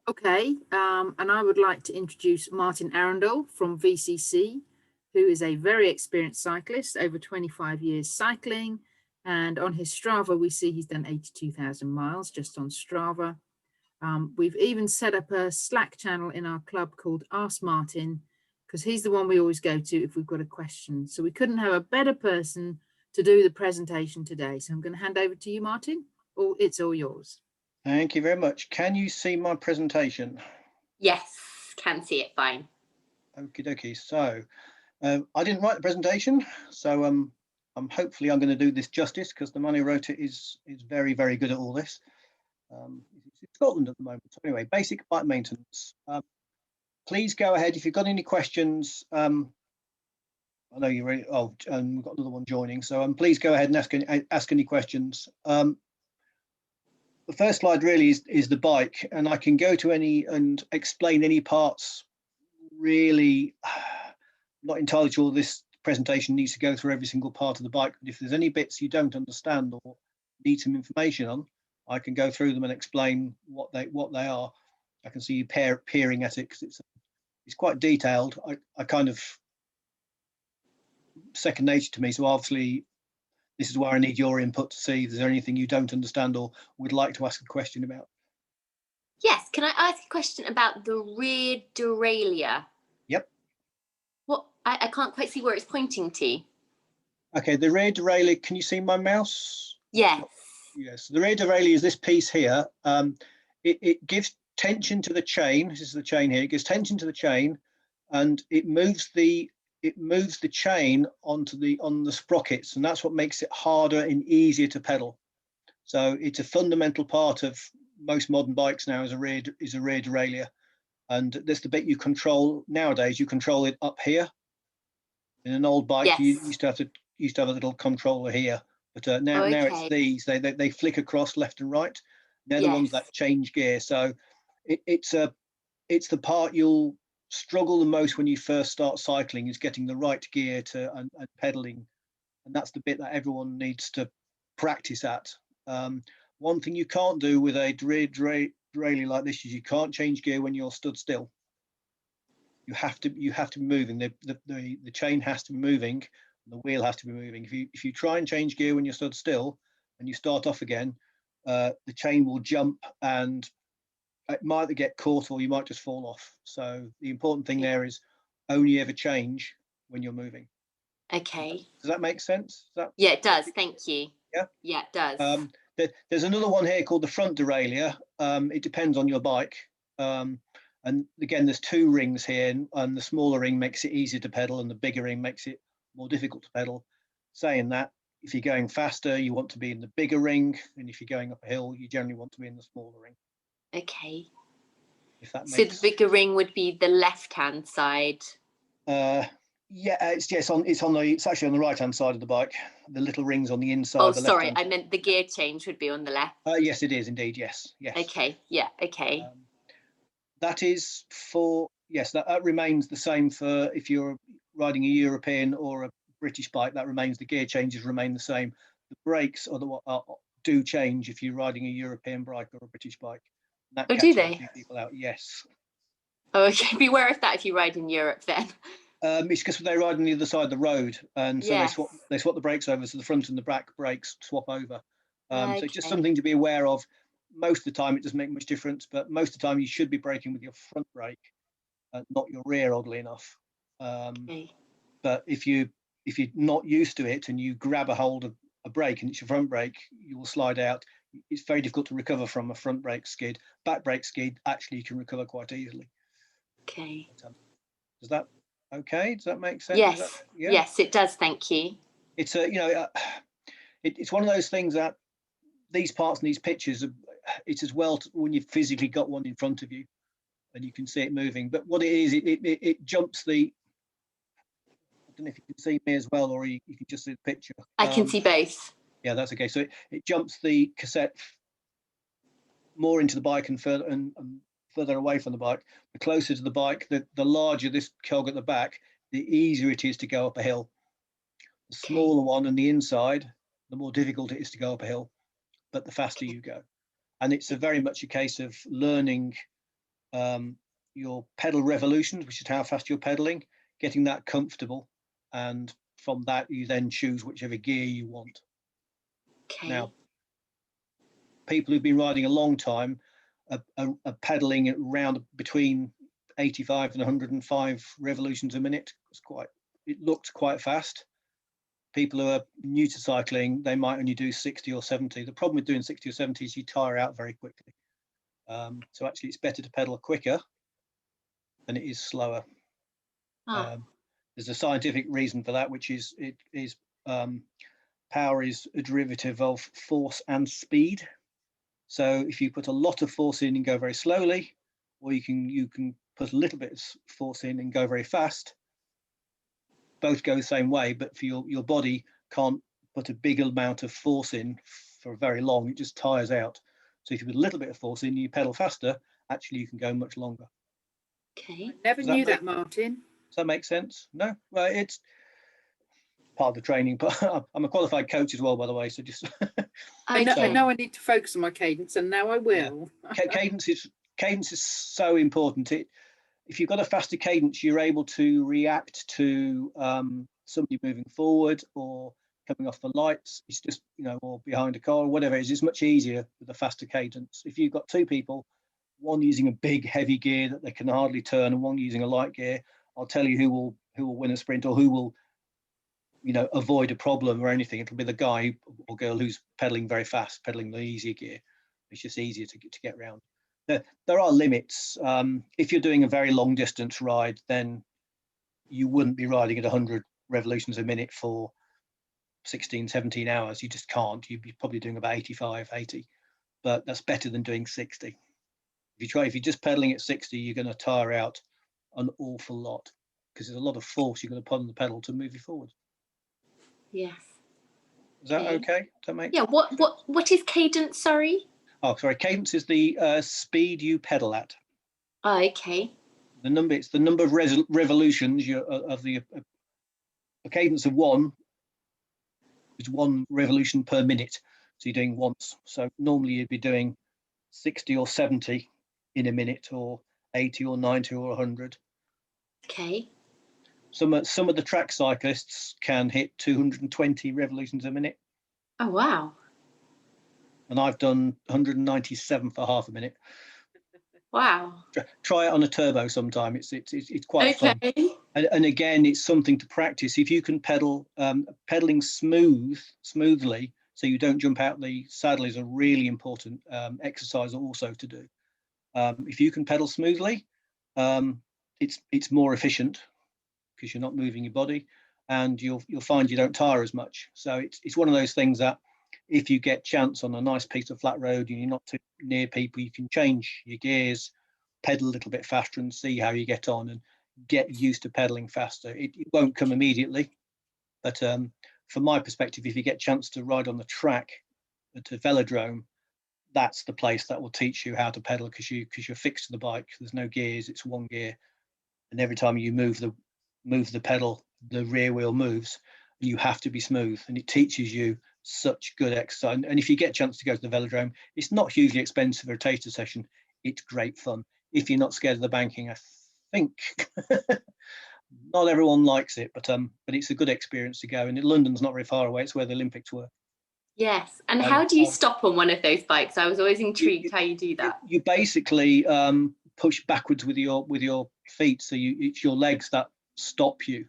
Okay, and I would like to introduce Martin Arundel from VCC, who is a very experienced cyclist, over 25 years cycling. And on his Strava, we see he's done 82,000 miles just on Strava. We've even set up a Slack channel in our club called Ask Martin, because he's the one we always go to if we've got a question. So we couldn't have a better person to do the presentation today. So I'm going to hand over to you, Martin. It's all yours. Thank you very much. Can you see my presentation? Yes, can see it fine. Okie dokie. So I didn't write the presentation, so hopefully I'm going to do this justice, because the man who wrote it is very, very good at all this. It's in Scotland at the moment. So anyway, basic bike maintenance. Please go ahead if you've got any questions. I know you're ready. Oh, and we've got another one joining. So please go ahead and ask any questions. The first slide really is the bike, and I can go to any and explain any parts. Really, not entirely sure this presentation needs to go through every single part of the bike, but if there's any bits you don't understand or need some information on, I can go through them and explain what they are. I can see you peering at it because it's quite detailed. I kind of second nature to me, so obviously this is where I need your input to see if there's anything you don't understand or would like to ask a question about. Yes, can I ask a question about the rear derailleur? Yep. What I can't quite see where it's pointing to. Okay, the rear derailleur, can you see my mouse? Yes. Yes, the rear derailleur is this piece here. It gives tension to the chain. This is the chain here. It gives tension to the chain, and it moves the chain on the sprockets, and that's what makes it harder and easier to pedal. So it's a fundamental part of most modern bikes now is a rear derailleur, and that's the bit you control nowadays. You control it up here. In an old bike, yes, you used to have a little controller here. But now it's these. They flick across left and right. They're the ones that change gear. So it's the part you'll struggle the most when you first start cycling, is getting the right gear and pedaling, and that's the bit that everyone needs to practice at. One thing you can't do with a derailleur like this is you can't change gear when you're stood still. You have to be moving. The chain has to be moving. The wheel has to be moving. If you try and change gear when you're stood still and you start off again, the chain will jump and it might either get caught or you might just fall off. So the important thing there is only ever change when you're moving. Okay. Does that make sense? Yeah, it does. Thank you. Yeah. Yeah, it does. There's another one here called the front derailleur. It depends on your bike. And again, there's two rings here, and the smaller ring makes it easier to pedal, and the bigger ring makes it more difficult to pedal. Saying that, if you're going faster, you want to be in the bigger ring, and if you're going up a hill, you generally want to be in the smaller ring. Okay. If that makes so the bigger ring would be the left-hand side. Yeah, it's actually on the right-hand side of the bike. The little rings on the inside. Oh, sorry, I meant the gear change would be on the left. Yes, it is indeed. Yes. Okay. Yeah. Okay. That is for that remains the same for if you're riding a European or a British bike. That remains, the gear changes remain the same. The brakes do change if you're riding a European bike or a British bike. That do they? A few people out. Yes. Oh, okay. Beware of that if you ride in Europe then. It's because they ride on the other side of the road, and so they swap the brakes over, so the front and the back brakes swap over. So it's just something to be aware of. Most of the time it doesn't make much difference, but most of the time you should be braking with your front brake, not your rear, oddly enough. But if you're not used to it and you grab a hold of a brake and it's your front brake, you will slide out. It's very difficult to recover from a front brake skid. Back brake skid, actually you can recover quite easily. Okay. Does that make sense? Yes. Yes, it does. Thank you. It's it's one of those things that these parts and these pictures, it's as well when you've physically got one in front of you and you can see it moving. But what it is, it jumps the, I don't know if you can see me as well, or you can just see the picture. I can see both. Yeah, that's okay. So it jumps the cassette more into the bike and further away from the bike. The closer to the bike, the larger this cog at the back, the easier it is to go up a hill. The smaller one on the inside, the more difficult it is to go up a hill, but the faster you go. and it's very much a case of learning your pedal revolutions, which is how fast you're pedaling, getting that comfortable, and from that you then choose whichever gear you want. Okay. Now, people who've been riding a long time are pedaling around between 85 and 105 revolutions a minute. It looks quite fast. People who are new to cycling, they might only do 60 or 70. The problem with doing 60 or 70 is you tire out very quickly. So actually it's better to pedal quicker than it is slower. There's a scientific reason for that, which is power is a derivative of force and speed. So if you put a lot of force in and go very slowly, or you can put a little bit of force in and go very fast, both go the same way, but for your body can't put a big amount of force in for very long. It just tires out. So if you put a little bit of force in, you pedal faster, actually you can go much longer. Okay. Never knew that, Martin. Does that make sense? No? Well, it's part of the training, but I'm a qualified coach as well, by the way, so just I know I need to focus on my cadence, and now I will. Yeah. Cadence is so important. If you've got a faster cadence, you're able to react to somebody moving forward or coming off the lights. It's just, or behind a car or whatever it is. It's much easier with a faster cadence. If you've got two people, one using a big heavy gear that they can hardly turn and one using a light gear, I'll tell you who will win a sprint, or who will avoid a problem or anything. It'll be the guy or girl who's pedaling very fast, pedaling the easier gear. It's just easier to get around. There are limits. If you're doing a very long distance ride, then you wouldn't be riding at 100 revolutions a minute for 16, 17 hours. You just can't. You'd be probably doing about 85, 80, but that's better than doing 60. If you're just pedaling at 60, you're going to tire out an awful lot, because there's a lot of force you're going to put on the pedal to move you forward. Yes. Is that okay? Does that make sense? What is cadence, sorry? Oh, sorry. Cadence is the speed you pedal at. Oh, okay. It's the number of revolutions of the a cadence of 1 is 1 revolution per minute. So you're doing once. So normally you'd be doing 60 or 70 in a minute, or 80 or 90 or 100. Okay. Some of the track cyclists can hit 220 revolutions a minute. Oh, wow. And I've done 197 for half a minute. Wow. Try it on a turbo sometime. It's quite fun. And again, it's something to practice. If you can pedaling smoothly, so you don't jump out the saddle, is a really important exercise also to do. If you can pedal smoothly, it's more efficient, because you're not moving your body, and you'll find you don't tire as much. So it's one of those things that if you get chance on a nice piece of flat road and you're not too near people, you can change your gears, pedal a little bit faster, and see how you get on, and get used to pedaling faster. It won't come immediately, but from my perspective, if you get a chance to ride on the track at a velodrome, that's the place that will teach you how to pedal, because you're fixed to the bike. There's no gears, it's 1 gear, and every time you move the pedal, the rear wheel moves. You have to be smooth, and it teaches you such good exercise. And if you get a chance to go to the velodrome, it's not hugely expensive for a taster session. It's great fun. If you're not scared of the banking, I think not everyone likes it, but it's a good experience to go. And London's not very far away. It's where the Olympics were. Yes. And how do you stop on one of those bikes? I was always intrigued how you do that. You basically push backwards with your feet, so it's your legs that stop you.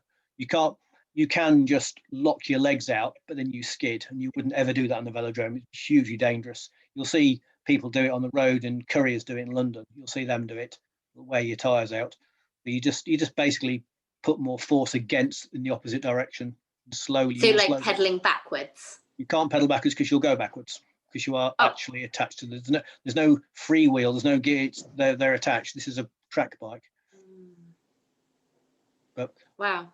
You can just lock your legs out, but then you skid, and you wouldn't ever do that on the velodrome. It's hugely dangerous. You'll see people do it on the road, and couriers do it in London. You'll see them do it, wear your tires out. But you just basically put more force against in the opposite direction, slowly. So like pedaling backwards. You can't pedal backwards, because you'll go backwards, because you are actually attached to there's no free wheel, there's no gear. They're attached. This is a track bike. But wow.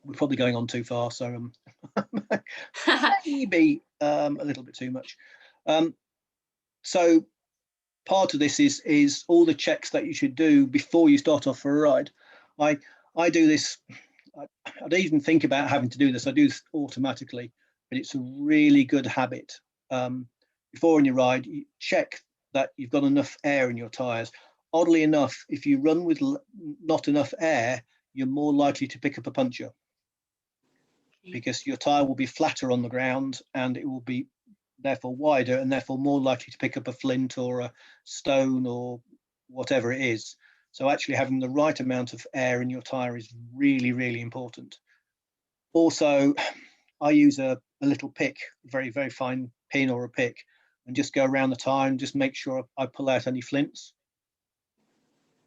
We're probably going on too far, so maybe a little bit too much. So part of this is all the checks that you should do before you start off for a ride. I do this. I don't even think about having to do this. I do this automatically, but it's a really good habit. Before on your ride, you check that you've got enough air in your tyres. Oddly enough, if you run with not enough air, you're more likely to pick up a puncture, because your tyre will be flatter on the ground and it will be therefore wider and therefore more likely to pick up a flint or a stone or whatever it is. So actually having the right amount of air in your tyre is really, really important. Also, I use a little pick, a very, very fine pin or a pick, and just go around the tyre and just make sure I pull out any flints.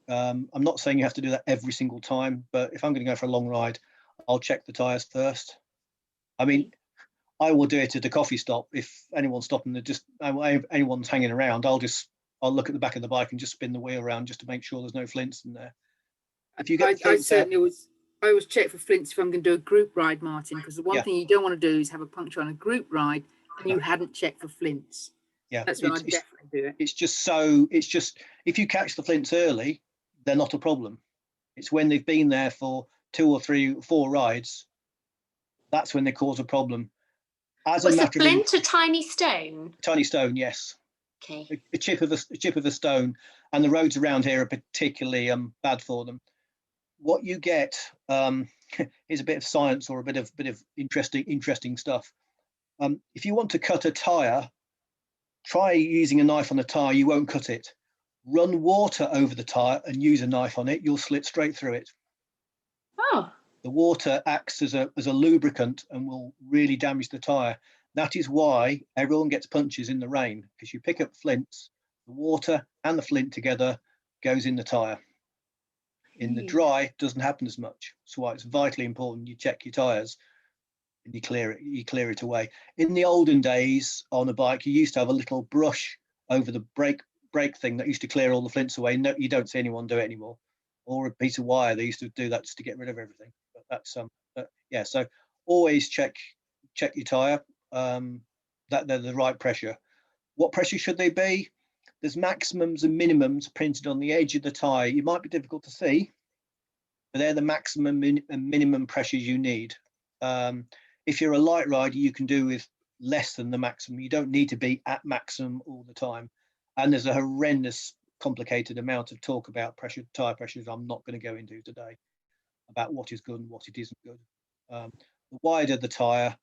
I'm not saying you have to do that every single time, but if I'm going to go for a long ride, I'll check the tyres first. I mean, I will do it at a coffee stop. If anyone's stopping, anyone's hanging around, I'll look at the back of the bike and just spin the wheel around just to make sure there's no flints in there. If you get I always check for flints if I'm going to do a group ride, Martin, because the one thing you don't want to do is have a puncture on a group ride and you hadn't checked for flints. Yeah, that's when I definitely do it. It's just if you catch the flints early, they're not a problem. It's when they've been there for 2 or 3 or 4 rides, that's when they cause a problem. Was a flint a tiny stone? Tiny stone, yes. Okay. A chip of a stone, and the roads around here are particularly bad for them. What you get is a bit of science or a bit of interesting stuff. If you want to cut a tyre, try using a knife on a tyre. You won't cut it. Run water over the tyre and use a knife on it. You'll slit straight through it. Oh. The water acts as a lubricant and will really damage the tyre. That is why everyone gets punctures in the rain, because you pick up flints, the water and the flint together goes in the tyre. In the dry, it doesn't happen as much. So why it's vitally important you check your tyres and you clear it away. In the olden days on a bike, you used to have a little brush over the brake thing that used to clear all the flints away. No, you don't see anyone do it anymore. Or a piece of wire, they used to do that just to get rid of everything. But that's yeah. So always check your tyre, that they're the right pressure. What pressure should they be? There's maximums and minimums printed on the edge of the tyre. You might be difficult to see, but they're the maximum and minimum pressures you need. If you're a light rider, you can do with less than the maximum. You don't need to be at maximum all the time. And there's a horrendous complicated amount of talk about tyre pressures I'm not going to go into today, about what is good and what it isn't good. The wider the tyre,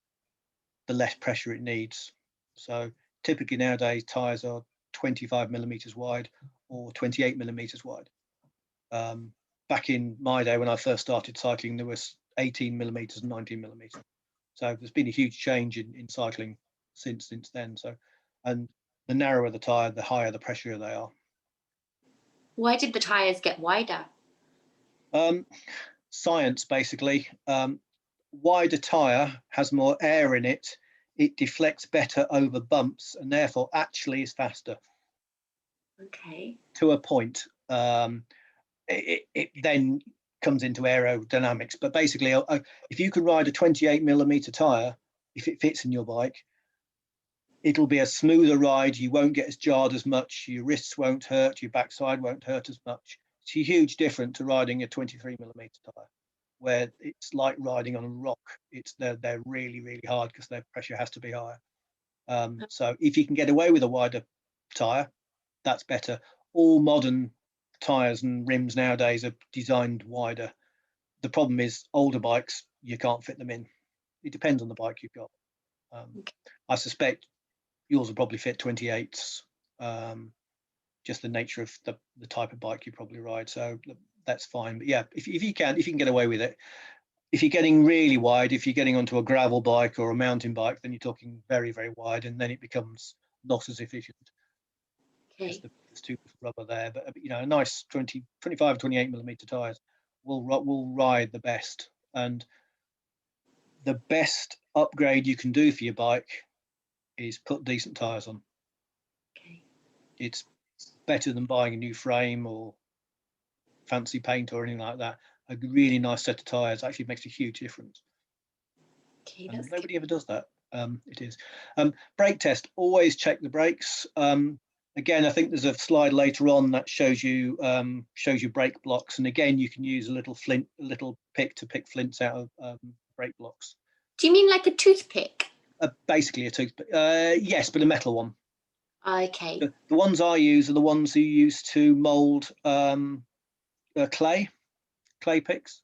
the less pressure it needs. So typically nowadays tyres are 25 millimeters wide or 28 millimeters wide. Back in my day when I first started cycling, there was 18 millimeters and 19 millimeters. So there's been a huge change in cycling since then. So, and the narrower the tyre, the higher the pressure they are. Why did the tyres get wider? Science, basically. Wider tyre has more air in it. It deflects better over bumps and therefore actually is faster. Okay. To a point. It then comes into aerodynamics. But basically, if you can ride a 28 millimeter tyre, if it fits in your bike, it'll be a smoother ride. You won't get as jarred as much. Your wrists won't hurt. Your backside won't hurt as much. It's a huge difference to riding a 23 millimeter tyre, where it's like riding on a rock. They're really, really hard because their pressure has to be higher. So if you can get away with a wider tyre, that's better. All modern tyres and rims nowadays are designed wider. The problem is older bikes, you can't fit them in. It depends on the bike you've got. I suspect yours will probably fit 28s, just the nature of the type of bike you probably ride. So that's fine. But yeah, if you can get away with it. If you're getting really wide, if you're getting onto a gravel bike or a mountain bike, then you're talking very, very wide, and then it becomes not as efficient. Okay. There's too much rubber there, but a nice 25, 28 millimeter tyres will ride the best. And the best upgrade you can do for your bike is put decent tyres on. Okay. It's better than buying a new frame or fancy paint or anything like that. A really nice set of tyres actually makes a huge difference. Okay, and nobody ever does that. It is. Brake test, always check the brakes. Again, I think there's a slide later on that shows you brake blocks, and again you can use a little pick to pick flints out of brake blocks. Do you mean like a toothpick? Basically a toothpick. Yes, but a metal one. Okay. The ones I use are the ones who used to mould clay picks.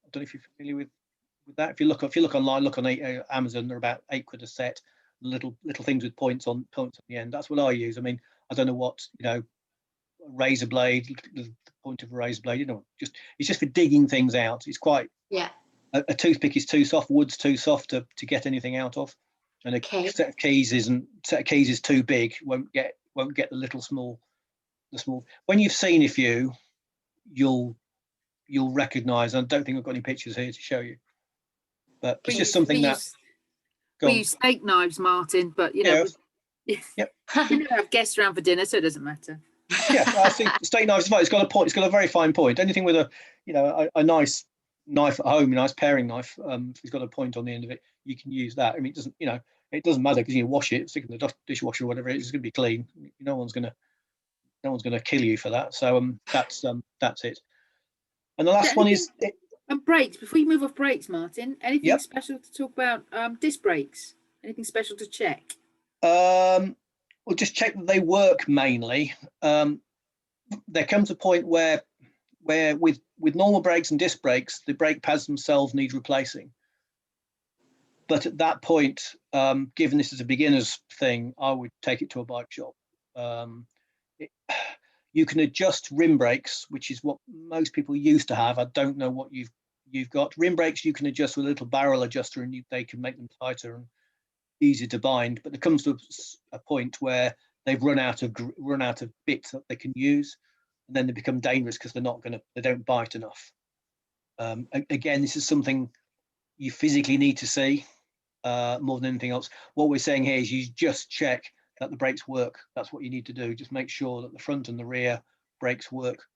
I don't know if you're familiar with that. If you look online, look on Amazon, they're about £8 a set. Little things with points on the end. That's what I use. I mean, I don't know what, a razor blade, the point of a razor blade. It's just for digging things out. It's quite. Yeah. A toothpick is too soft. Wood's too soft to get anything out of, and a set of keys is too big. Won't get the small. When you've seen a few, you'll recognise. I don't think I've got any pictures here to show you, but it's just something that. We use steak knives, Martin, but we never have guests around for dinner, so it doesn't matter. Yeah, I think steak knives is fine. It's got a point. It's got a very fine point. Anything with a nice knife at home, a nice paring knife, if it's got a point on the end of it, you can use that. I mean, it doesn't matter because you wash it, stick it in the dishwasher or whatever. It's going to be clean. No one's going to kill you for that. So that's it. And the last one is. And brakes. Before you move off brakes, Martin, anything special to talk about? Disc brakes. Anything special to check? Well, just check that they work mainly. There comes a point where with normal brakes and disc brakes, the brake pads themselves need replacing. But at that point, given this is a beginner's thing, I would take it to a bike shop. You can adjust rim brakes, which is what most people used to have. I don't know what you've got. Rim brakes you can adjust with a little barrel adjuster, and they can make them tighter and easier to bind. But there comes to a point where they've run out of bits that they can use, and then they become dangerous because they don't bite enough. Again, this is something you physically need to see more than anything else. What we're saying here is you just check that the brakes work. That's what you need to do. Just make sure that the front and the rear brakes work.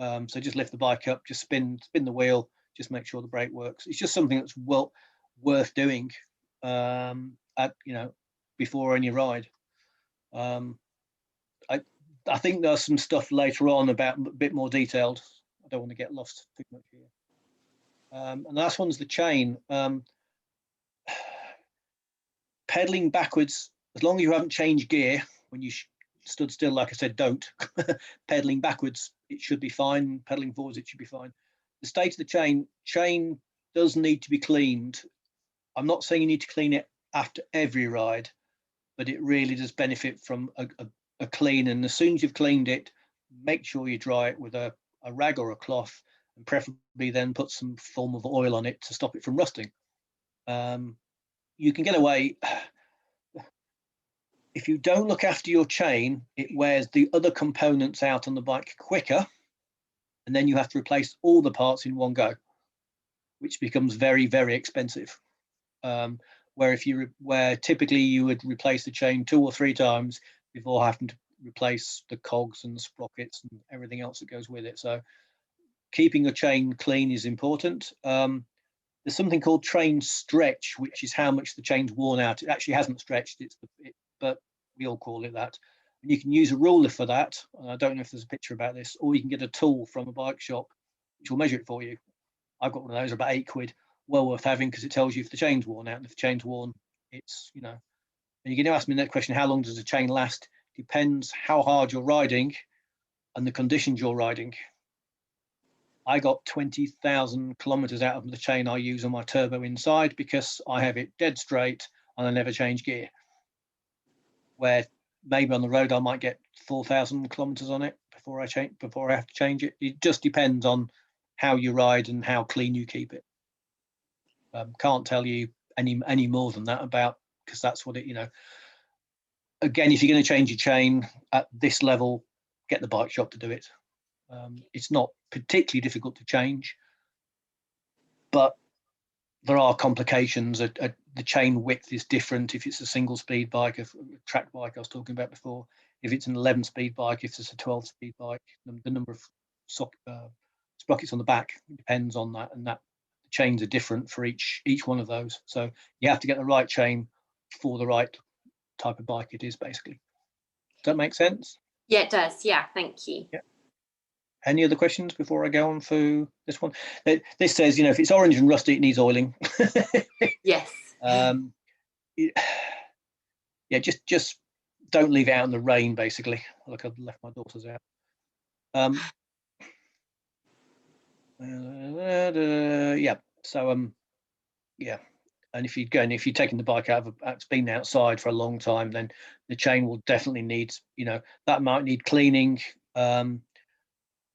So just lift the bike up, just spin the wheel, just make sure the brake works. It's just something that's worth doing before any ride. I think there's some stuff later on about a bit more detailed. I don't want to get lost too much here. And the last one's the chain. Pedaling backwards, as long as you haven't changed gear when you stood still, like I said, don't. Pedaling backwards, it should be fine. Pedaling forwards, it should be fine. The state of the chain does need to be cleaned. I'm not saying you need to clean it after every ride, but it really does benefit from a clean. And as soon as you've cleaned it, make sure you dry it with a rag or a cloth, and preferably then put some form of oil on it to stop it from rusting. You can get away. If you don't look after your chain, it wears the other components out on the bike quicker, and then you have to replace all the parts in one go, which becomes very, very expensive. Where typically you would replace the chain 2 or 3 times before having to replace the cogs and the sprockets and everything else that goes with it. So keeping your chain clean is important. There's something called chain stretch, which is how much the chain's worn out. It actually hasn't stretched, but we all call it that. And you can use a ruler for that. I don't know if there's a picture about this, or you can get a tool from a bike shop which will measure it for you. I've got one of those, about £8. Well worth having, because it tells you if the chain's worn out. And if the chain's worn, it's, and you can ask me that question, how long does the chain last? Depends how hard you're riding and the conditions you're riding. I got 20,000 kilometers out of the chain I use on my turbo inside because I have it dead straight and I never change gear. Where maybe on the road I might get 4,000 kilometers on it before I have to change it. It just depends on how you ride and how clean you keep it. Can't tell you any more than that because that's what it. Again, if you're going to change your chain at this level, get the bike shop to do it. It's not particularly difficult to change, but there are complications. The chain width is different if it's a single speed bike, a track bike I was talking about before. If it's an 11-speed bike, if it's a 12-speed bike, the number of sprockets on the back depends on that, and that the chains are different for each one of those. So you have to get the right chain for the right type of bike it is, basically. Does that make sense? Yeah, it does. Yeah, thank you. Yeah. Any other questions before I go on through this one? This says, if it's orange and rusty, it needs oiling. Yes. Yeah, just don't leave it out in the rain, basically. Like I've left my daughters out. Yeah. So yeah. And if you're taking the bike out of it's been outside for a long time, then the chain will definitely need, that might need cleaning. And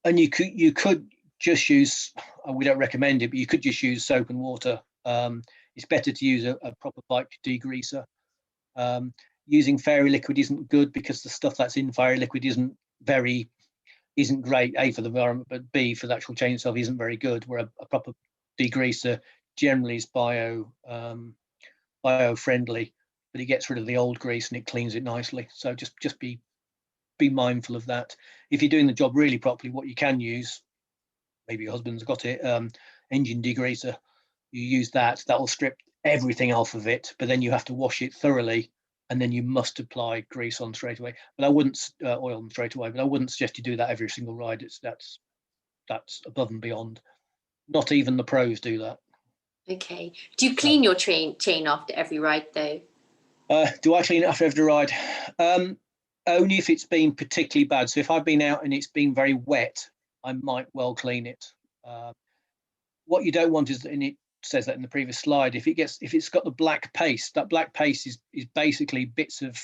you could just use, we don't recommend it, but you could just use soap and water. It's better to use a proper bike degreaser. Using fairy liquid isn't good because the stuff that's in fairy liquid isn't great, A, for the environment, but B, for the actual chain itself isn't very good, where a proper degreaser generally is bio-friendly, but it gets rid of the old grease and it cleans it nicely. So just be mindful of that. If you're doing the job really properly, what you can use, maybe your husband's got it, engine degreaser, you use that will strip everything off of it, but then you have to wash it thoroughly, and then you must apply grease on straight away. But I wouldn't oil them straight away, but I wouldn't suggest you do that every single ride. That's above and beyond. Not even the pros do that. Okay. Do you clean your chain after every ride though? Do I clean it after every ride? Only if it's been particularly bad. So if I've been out and it's been very wet, I might well clean it. What you don't want is, and it says that in the previous slide, if it's got the black paste, that black paste is basically bits of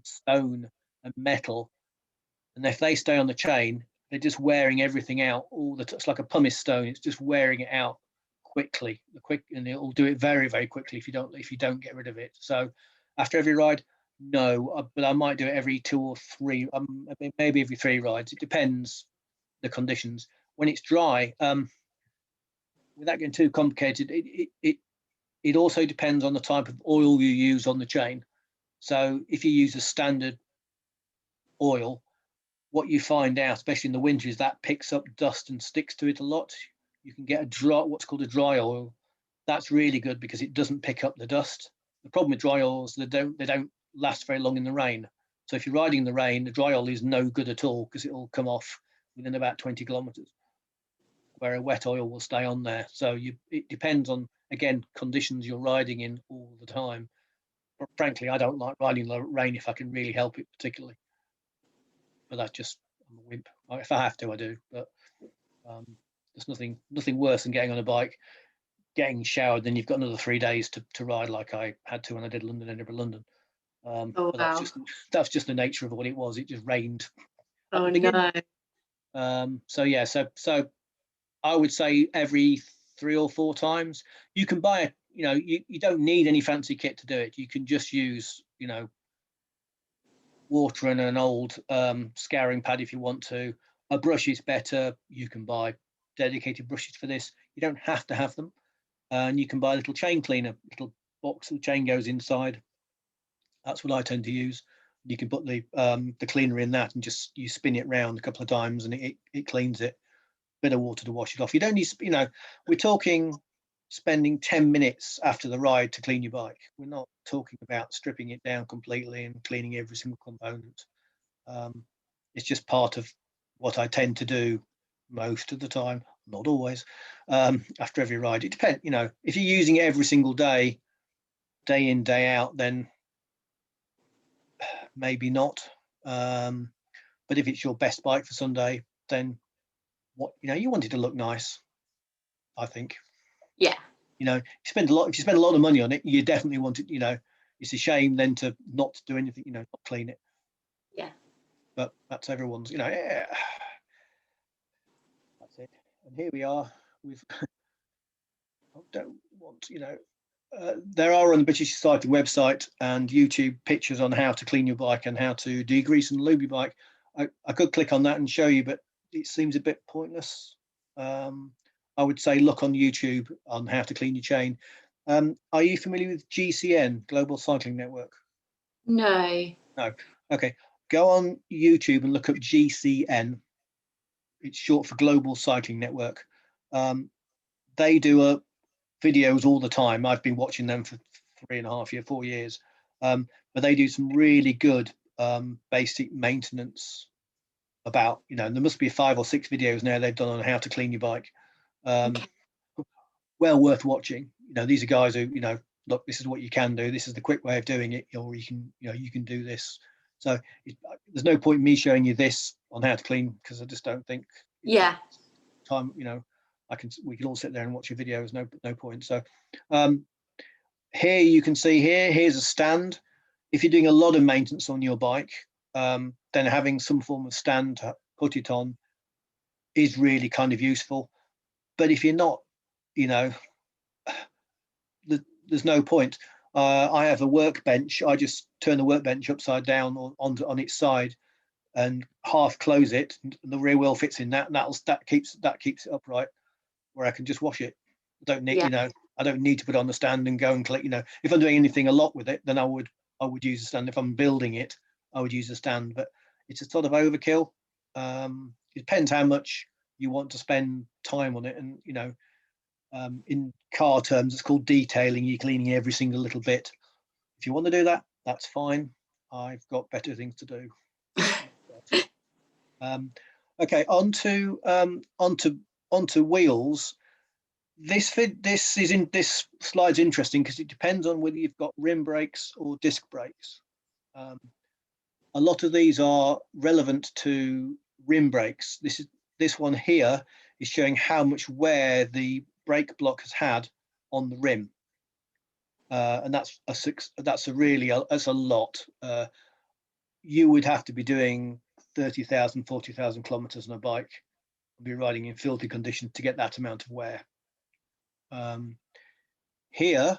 stone and metal, and if they stay on the chain, they're just wearing everything out all the time. It's like a pumice stone. It's just wearing it out quickly, and it'll do it very, very quickly if you don't get rid of it. So after every ride, no, but I might do it every 2 or 3, maybe every 3 rides. It depends the conditions. When it's dry, without getting too complicated, it also depends on the type of oil you use on the chain. So if you use a standard oil, what you find out, especially in the winter, is that picks up dust and sticks to it a lot. You can get what's called a dry oil. That's really good because it doesn't pick up the dust. The problem with dry oils, they don't last very long in the rain. So if you're riding in the rain, the dry oil is no good at all because it will come off within about 20 kilometers, where a wet oil will stay on there. So it depends on, again, conditions you're riding in all the time. But frankly, I don't like riding in the rain if I can really help it particularly. But that's just, I'm a wimp. If I have to, I do. But there's nothing worse than getting on a bike, getting showered, then you've got another 3 days to ride, like I had to when I did London, Edinburgh, London. But that's just the nature of what it was. It just rained. Oh no. So yeah, so I would say every 3 or 4 times. You can buy you don't need any fancy kit to do it. You can just use water and an old scouring pad if you want to. A brush is better. You can buy dedicated brushes for this. You don't have to have them. And you can buy a little chain cleaner, little box the chain goes inside. That's what I tend to use. You can put the cleaner in that and just you spin it round a couple of times and it cleans it. Bit of water to wash it off. You don't need, we're talking spending 10 minutes after the ride to clean your bike. We're not talking about stripping it down completely and cleaning every single component. It's just part of what I tend to do most of the time, not always, after every ride. It depends, if you're using it every single day, day in, day out, then maybe not. But if it's your best bike for Sunday, then you want it to look nice, I think. Yeah. If you spend a lot of money on it, you definitely want it, it's a shame then to not do anything, not clean it. Yeah. But that's everyone's, that's it. And here we are with I don't want, there are on the British Cycling website and YouTube pictures on how to clean your bike and how to degrease and lube your bike. I could click on that and show you, but it seems a bit pointless. I would say look on YouTube on how to clean your chain. Are you familiar with GCN, Global Cycling Network? No. No. Okay. Go on YouTube and look up GCN. It's short for Global Cycling Network. They do videos all the time. I've been watching them for 4 years. But they do some really good basic maintenance about, there must be 5 or 6 videos now they've done on how to clean your bike. Well worth watching. These are guys who, look, this is what you can do. This is the quick way of doing it, or you can do this. So there's no point in me showing you this on how to clean, because I just don't think Yeah. time, you know, we can all sit there and watch your videos, no point. So here you can see here's a stand. If you're doing a lot of maintenance on your bike, then having some form of stand to put it on is really kind of useful. But if you're not, you know, there's no point. I have a workbench. I just turn the workbench upside down on its side and half close it, and the rear wheel fits in that, and that keeps it upright, where I can just wash it. I don't need, Yeah. you know, I don't need to put it on the stand and go and click. You know, if I'm doing anything a lot with it, then I would use a stand. If I'm building it, I would use a stand. But it's a sort of overkill. It depends how much you want to spend time on it, and you know, in car terms, it's called detailing. You're cleaning every single little bit. If you want to do that, that's fine. I've got better things to do. Okay, onto wheels. This slide's interesting because it depends on whether you've got rim brakes or disc brakes. A lot of these are relevant to rim brakes. This one here is showing how much wear the brake block has had on the rim, and that's a lot. You would have to be doing 30,000, 40,000 kilometers on a bike and be riding in filthy conditions to get that amount of wear. Here,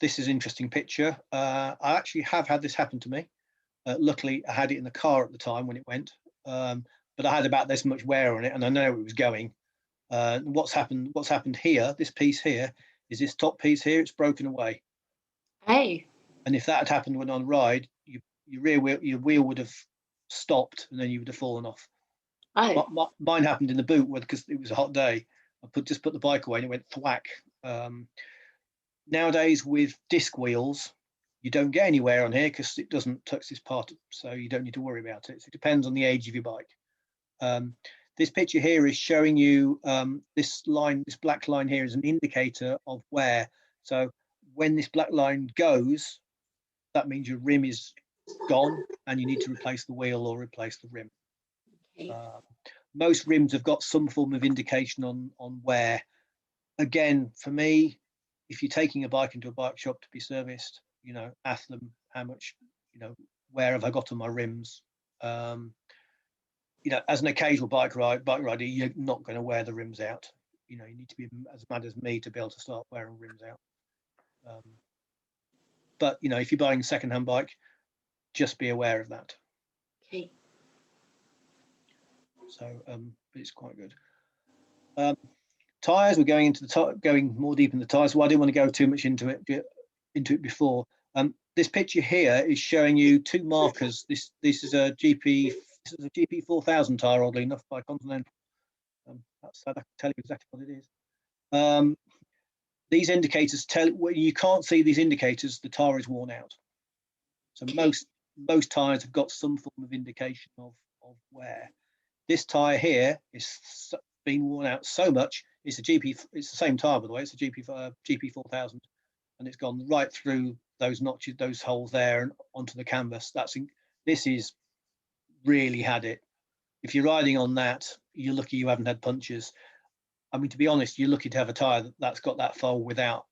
this is an interesting picture. I actually have had this happen to me. Luckily, I had it in the car at the time when it went, but I had about this much wear on it, and I know it was going. What's happened here? This piece here is this top piece here. It's broken away. Hey. And if that had happened when on a ride, your wheel would have stopped, and then you would have fallen off. Oh. Mine happened in the boot because it was a hot day. I just put the bike away and it went thwack. Nowadays with disc wheels, you don't get anywhere on here because it doesn't touch this part, so you don't need to worry about it. So it depends on the age of your bike. This picture here is showing you this black line here is an indicator of wear. So when this black line goes, that means your rim is gone and you need to replace the wheel or replace the rim. Okay. Most rims have got some form of indication on wear. Again, for me, if you're taking a bike into a bike shop to be serviced, you know, ask them how much, you know, where have I got on my rims. You know, as an occasional bike rider, you're not going to wear the rims out. You know, you need to be as mad as me to be able to start wearing rims out. But you know, if you're buying a second-hand bike, just be aware of that. Okay. So, but it's quite good. Tires. We're going going more deep in the tires. So I didn't want to go too much into it before. This picture here is showing you two markers. This is a GP 4000 tire, oddly enough, by Continental. I can tell you exactly what it is. These indicators when you can't see these indicators, the tire is worn out. So most tires have got some form of indication of wear. This tire here is been worn out so much. It's the same tire, by the way. It's a GP 4000, and it's gone right through those notches, those holes there, and onto the canvas. This is really had it. If you're riding on that, you're lucky you haven't had punctures. I mean, to be honest, you're lucky to have a tire that's got that far without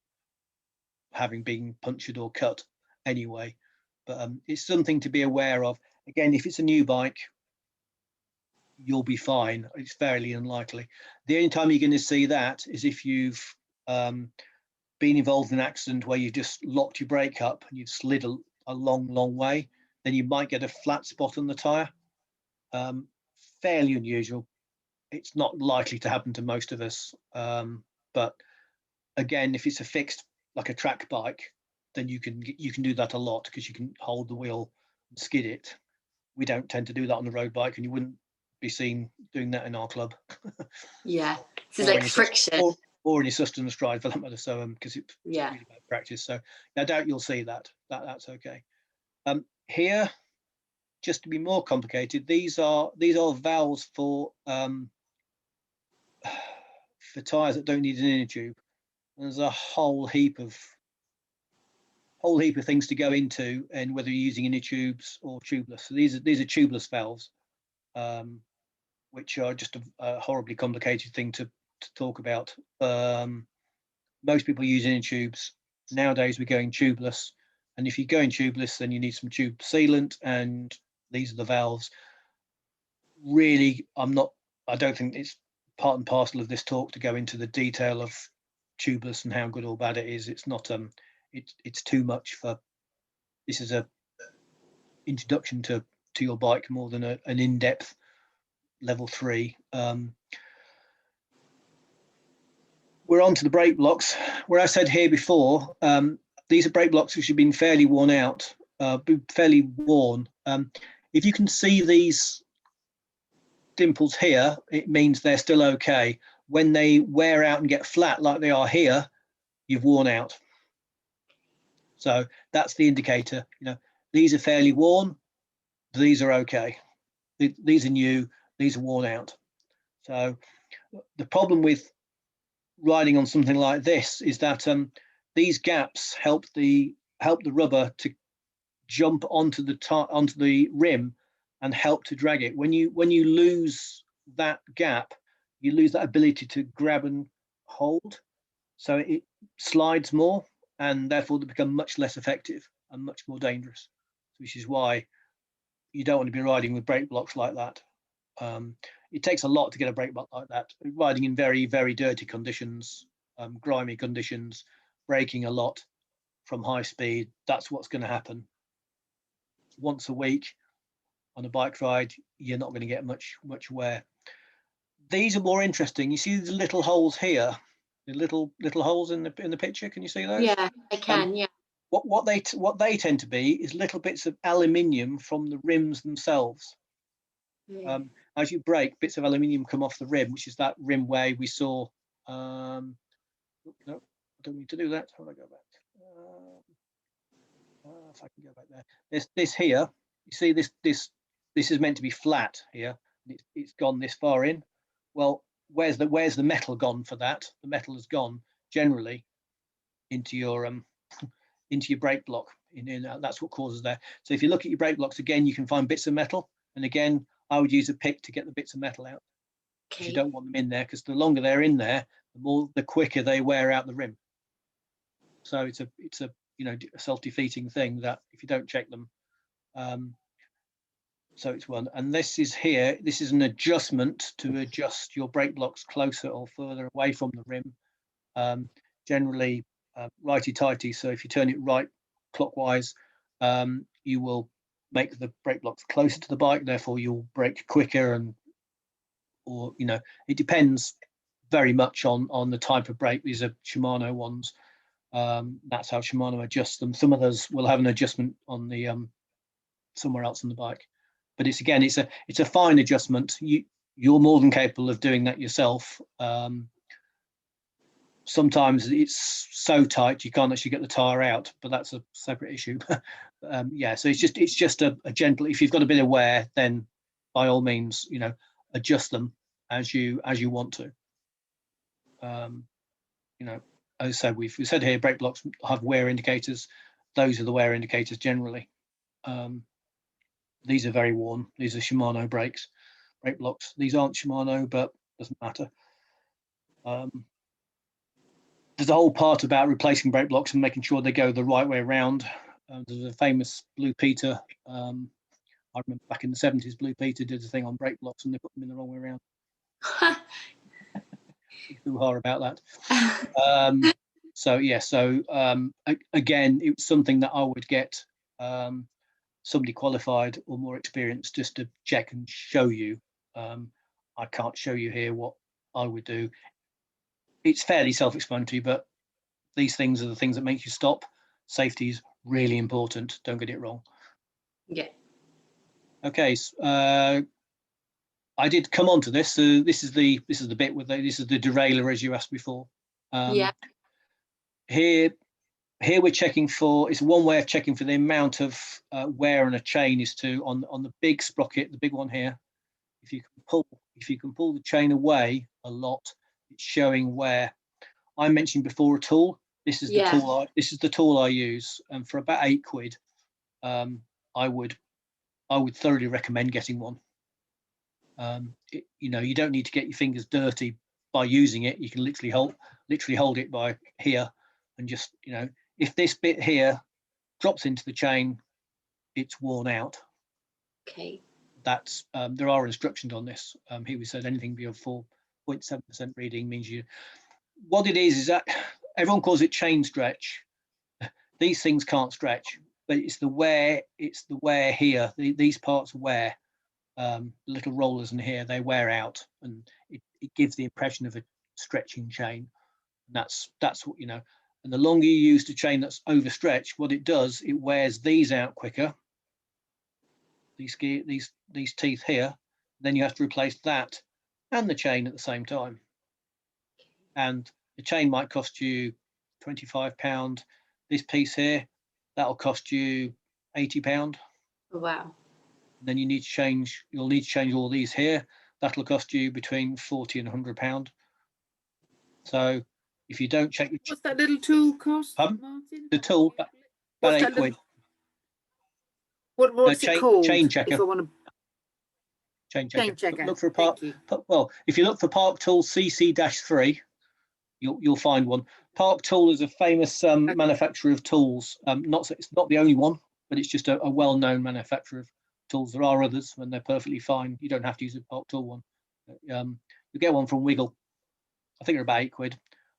having been punctured or cut anyway. But it's something to be aware of. Again, if it's a new bike, you'll be fine. It's fairly unlikely. The only time you're going to see that is if you've been involved in an accident where you've just locked your brake up and you've slid a long way, then you might get a flat spot on the tire. Fairly unusual. It's not likely to happen to most of us. But again, if it's a fixed, like a track bike, then you can do that a lot because you can hold the wheel and skid it. We don't tend to do that on the road bike, and you wouldn't be seen doing that in our club. Yeah, so like friction. Or in your sustenance stride for that matter. So because it's yeah, really bad practice. So I doubt you'll see that. That's okay. Here, just to be more complicated, these are valves for tires that don't need an inner tube. And there's a whole heap of whole heap of things to go into, and whether you're using inner tubes or tubeless. So these are tubeless valves, which are just a horribly complicated thing to talk about. Most people use inner tubes. Nowadays we're going tubeless, and if you're going tubeless, then you need some tube sealant, and these are the valves. Really, I don't think it's part and parcel of this talk to go into the detail of tubeless and how good or bad it is. It's not it's too much for this. Is a introduction to your bike more than an in-depth level 3. We're on to the brake blocks, where I said here before, these are brake blocks which have been fairly worn out, fairly worn. If you can see these dimples here, it means they're still okay. When they wear out and get flat like they are here, you've worn out. So that's the indicator. These are fairly worn, these are okay. These are new, these are worn out. So the problem with riding on something like this is that these gaps help the rubber to jump onto the rim and help to drag it. When you lose that gap, you lose that ability to grab and hold, so it slides more, and therefore they become much less effective and much more dangerous, which is why you don't want to be riding with brake blocks like that. It takes a lot to get a brake block like that. Riding in very, very dirty conditions, grimy conditions, braking a lot from high speed, that's what's going to happen. Once a week on a bike ride, you're not going to get much wear. These are more interesting. You see the little holes here, the little holes in the picture. Can you see those? Yeah, I can. Yeah. What they tend to be is little bits of aluminium from the rims themselves. As you brake, bits of aluminium come off the rim, which is that rim where we saw. No, I don't need to do that. How do I go back? If I can go back there. This here. You see this is meant to be flat here. It's gone this far in. Well, where's the metal gone for that? The metal has gone generally into your brake block. That's what causes that. So if you look at your brake blocks again, you can find bits of metal, and again, I would use a pick to get the bits of metal out. Okay. You don't want them in there, because the longer they're in there, the quicker they wear out the rim. So it's a self-defeating thing that if you don't check them. So it's one, and this is here. This is an adjustment to adjust your brake blocks closer or further away from the rim. Generally righty-tighty. So if you turn it right clockwise, you will make the brake blocks closer to the bike. Therefore, you'll brake quicker, or it depends very much on the type of brake. These are Shimano ones. That's how Shimano adjusts them. Some others will have an adjustment on the somewhere else on the bike, but it's a fine adjustment. You're more than capable of doing that yourself. Sometimes it's so tight you can't actually get the tire out, but that's a separate issue. Yeah, so it's just a gentle. If you've got a bit of wear, then by all means, adjust them as you want to. As I said, we've said here, brake blocks have wear indicators. Those are the wear indicators generally. These are very worn. These are Shimano brake blocks. These aren't Shimano, but doesn't matter. There's a whole part about replacing brake blocks and making sure they go the right way around. There's a famous Blue Peter. I remember back in the 70s, Blue Peter did a thing on brake blocks and they put them in the wrong way around. Hoo-ha about that. So yeah, again, it's something that I would get somebody qualified or more experienced just to check and show you. I can't show you here what I would do. It's fairly self-explanatory, but these things are the things that make you stop. Safety is really important. Don't get it wrong. Yeah. Okay. I did come on to this. So this is the bit with this is the derailleur, as you asked before. Yeah. Here we're checking for. It's one way of checking for the amount of wear on a chain is to on the big sprocket, the big one here. If you can pull the chain away a lot, it's showing wear. I mentioned before a tool. This is the Yeah. tool. This is the tool I use, and for about £8, I would thoroughly recommend getting one. You don't need to get your fingers dirty by using it. You can literally hold it by here, and just, if this bit here drops into the chain, it's worn out. Okay. That's there are instructions on this. Here we said anything beyond 4.7% reading means you. What it is that everyone calls it chain stretch. These things can't stretch, but it's the wear. It's the wear here. These parts wear. Little rollers in here, they wear out, and it gives the impression of a stretching chain. And that's what, and the longer you use the chain that's overstretched, what it does, it wears these out quicker, these teeth here. Then you have to replace that and the chain at the same time, and the chain might cost you £25. This piece here, that'll cost you £80. Oh, wow. Then you'll need to change all these here. That'll cost you between £40 and £100. So if you don't check, what's that little tool cost, Martin? The tool, about £8. What's it called? Chain checker. If I want to Chain checker. Look for a Park. Well, if you look for Park Tool CC-3, you'll find one. Park Tool is a famous manufacturer of tools. It's not the only one, but it's just a well-known manufacturer of tools. There are others, and they're perfectly fine. You don't have to use a Park Tool one. You get one from Wiggle. I think they're about £8.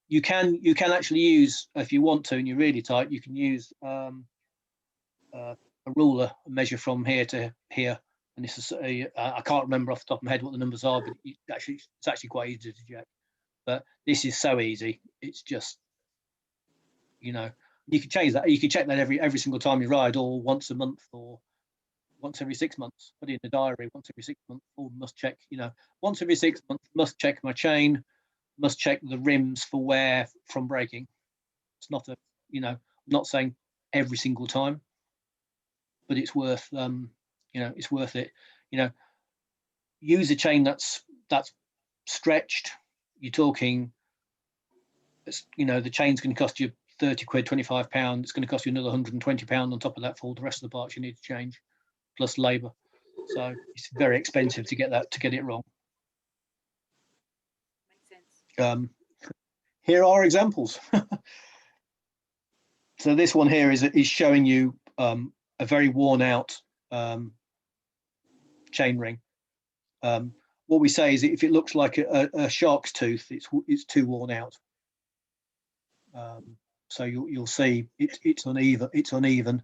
You can actually use, if you want to and you're really tight, you can use a ruler and measure from here to here. And this is I can't remember off the top of my head what the numbers are, but it's actually quite easy to check. But this is so easy. It's just, you can change that. You can check that every single time you ride, or once a month, or once every 6 months. Put it in the diary. Once every 6 months, or must check. Once every 6 months, must check my chain. Must check the rims for wear from braking. It's not I'm not saying every single time, but it's worth it's worth it. Use a chain that's stretched. You're talking, the chain's going to cost you £30, £25. It's going to cost you another £120 on top of that for all the rest of the parts you need to change, plus labour. So it's very expensive to get it wrong. Here are examples. So this one here is showing you a very worn out chain ring. What we say is, if it looks like a shark's tooth, it's too worn out. So you'll see it's uneven,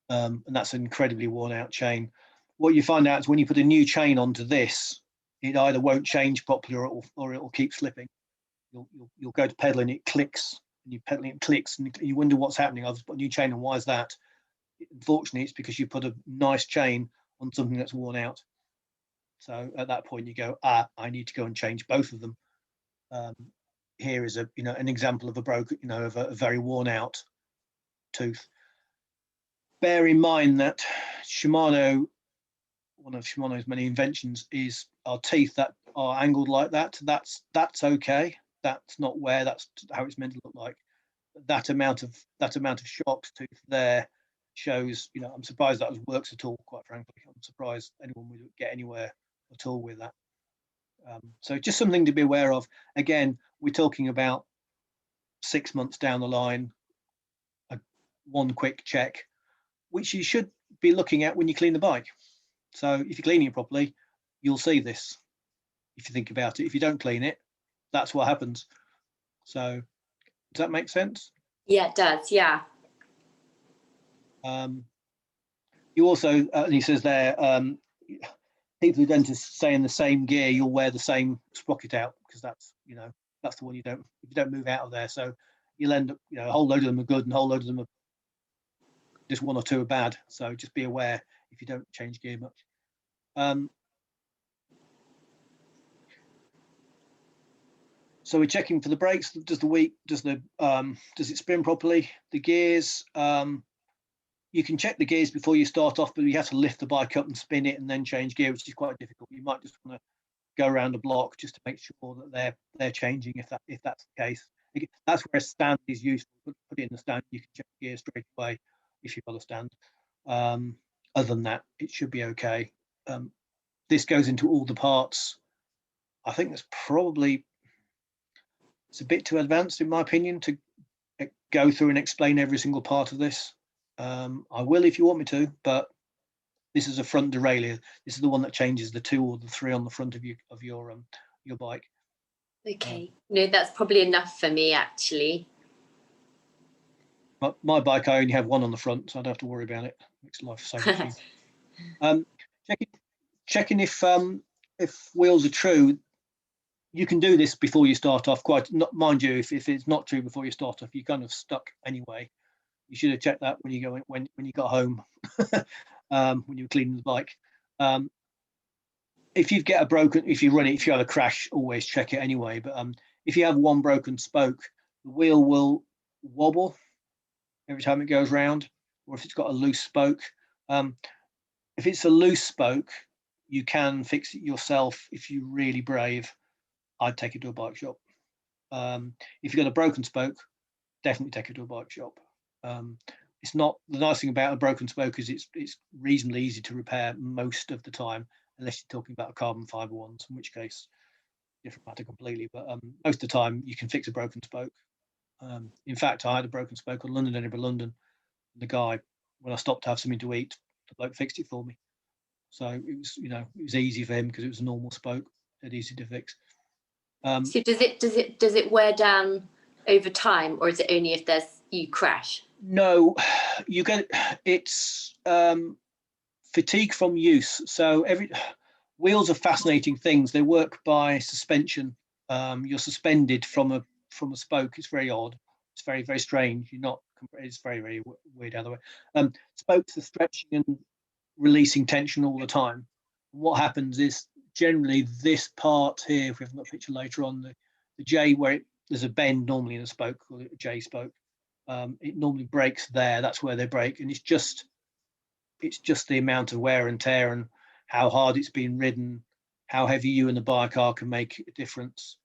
and that's an incredibly worn out chain. What you find out is when you put a new chain onto this, it either won't change properly, or it'll keep slipping. You'll go to pedal and it clicks, and you pedal and it clicks, and you wonder what's happening. I've put a new chain, and why is that? Unfortunately, it's because you put a nice chain on something that's worn out. So at that point you go, I need to go and change both of them. Here is an example of a broken, of a very worn out tooth. Bear in mind that Shimano, one of Shimano's many inventions, are teeth that are angled like that. That's okay. That's not wear. That's how it's meant to look like. That amount of shark's tooth there shows. I'm surprised that works at all. Quite frankly, I'm surprised anyone would get anywhere at all with that. So just something to be aware of. Again, we're talking about 6 months down the line, one quick check, which you should be looking at when you clean the bike. So if you're cleaning it properly, you'll see this. If you think about it, if you don't clean it, that's what happens. So does that make sense? Yeah, it does. Yeah. You also, and he says there, people who don't stay in the same gear, you'll wear the same sprocket out, because that's the one you don't move out of there. So you'll end up, a whole load of them are good and a whole load of them are just one or two are bad. So just be aware if you don't change gear much. So we're checking for the brakes. Does it spin properly? The gears. You can check the gears before you start off, but you have to lift the bike up and spin it and then change gear, which is quite difficult. You might just want to go around the block just to make sure that they're changing, if that's the case. That's where a stand is useful. Put it in the stand, you can check the gear straight away if you've got a stand. Other than that, it should be okay. This goes into all the parts. I think it's a bit too advanced in my opinion to go through and explain every single part of this. I will if you want me to, but this is a front derailleur. This is the one that changes the 2 or the 3 on the front of your bike. Okay, no, that's probably enough for me actually. My bike, I only have 1 on the front, so I don't have to worry about it. Makes life so much easier. Checking if wheels are true. You can do this before you start off. Mind you, if it's not true before you start off, you're kind of stuck anyway. You should have checked that when you got home, when you were cleaning the bike. If you have a crash, always check it anyway. But if you have 1 broken spoke, the wheel will wobble every time it goes round, or if it's got a loose spoke. If it's a loose spoke, you can fix it yourself if you're really brave. I'd take it to a bike shop. If you've got a broken spoke, definitely take it to a bike shop. It's not, the nice thing about a broken spoke is it's reasonably easy to repair most of the time, unless you're talking about a carbon fibre ones, in which case different matter completely. But most of the time you can fix a broken spoke. In fact, I had a broken spoke on Edinburgh-London. The guy, when I stopped to have something to eat, the bloke fixed it for me. So it was easy for him because it was a normal spoke, dead easy to fix. So does it wear down over time, or is it only if you crash? No, it's fatigue from use. So wheels are fascinating things. They work by suspension. You're suspended from a spoke. It's very odd. It's very, very strange. It's very, very weird out of the way. Spokes are stretching and releasing tension all the time. What happens is generally this part here, if we have a picture later on, the J where there's a bend normally in a spoke, called a J spoke. It normally breaks there. That's where they break, and it's just the amount of wear and tear and how hard it's been ridden, how heavy you and the bike are can make a difference.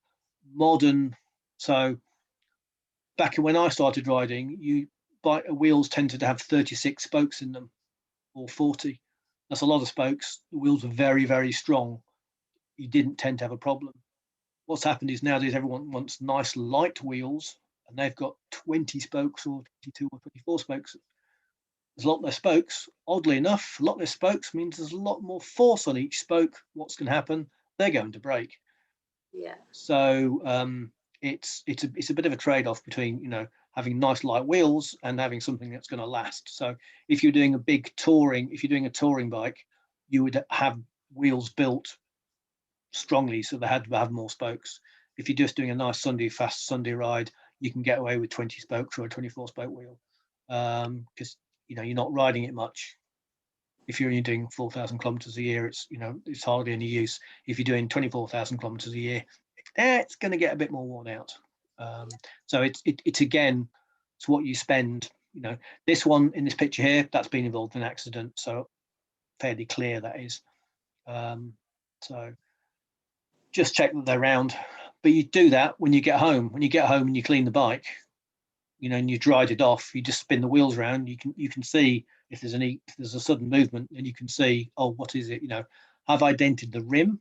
So back when I started riding, wheels tended to have 36 spokes in them, or 40. That's a lot of spokes. The wheels are very, very strong. You didn't tend to have a problem. What's happened is nowadays everyone wants nice light wheels, and they've got 20 spokes or 22 or 24 spokes. There's a lot less spokes. Oddly enough, a lot less spokes means there's a lot more force on each spoke. What's going to happen? They're going to break. Yeah. So it's a bit of a trade-off between having nice light wheels and having something that's going to last. So if you're doing a touring bike, you would have wheels built strongly, so they had to have more spokes. If you're just doing a nice fast Sunday ride, you can get away with 20 spokes or a 24 spoke wheel, because you're not riding it much. If you're only doing 4,000 kilometers a year, it's hardly any use. If you're doing 24,000 kilometers a year, it's going to get a bit more worn out. So it's again, it's what you spend. This one in this picture here, that's been involved in an accident, so fairly clear that is. So just check that they're round. But you do that when you get home. When you get home and you clean the bike, and you dried it off, you just spin the wheels around. You can see if there's a sudden movement, and you can see, oh, what is it? Have I dented the rim,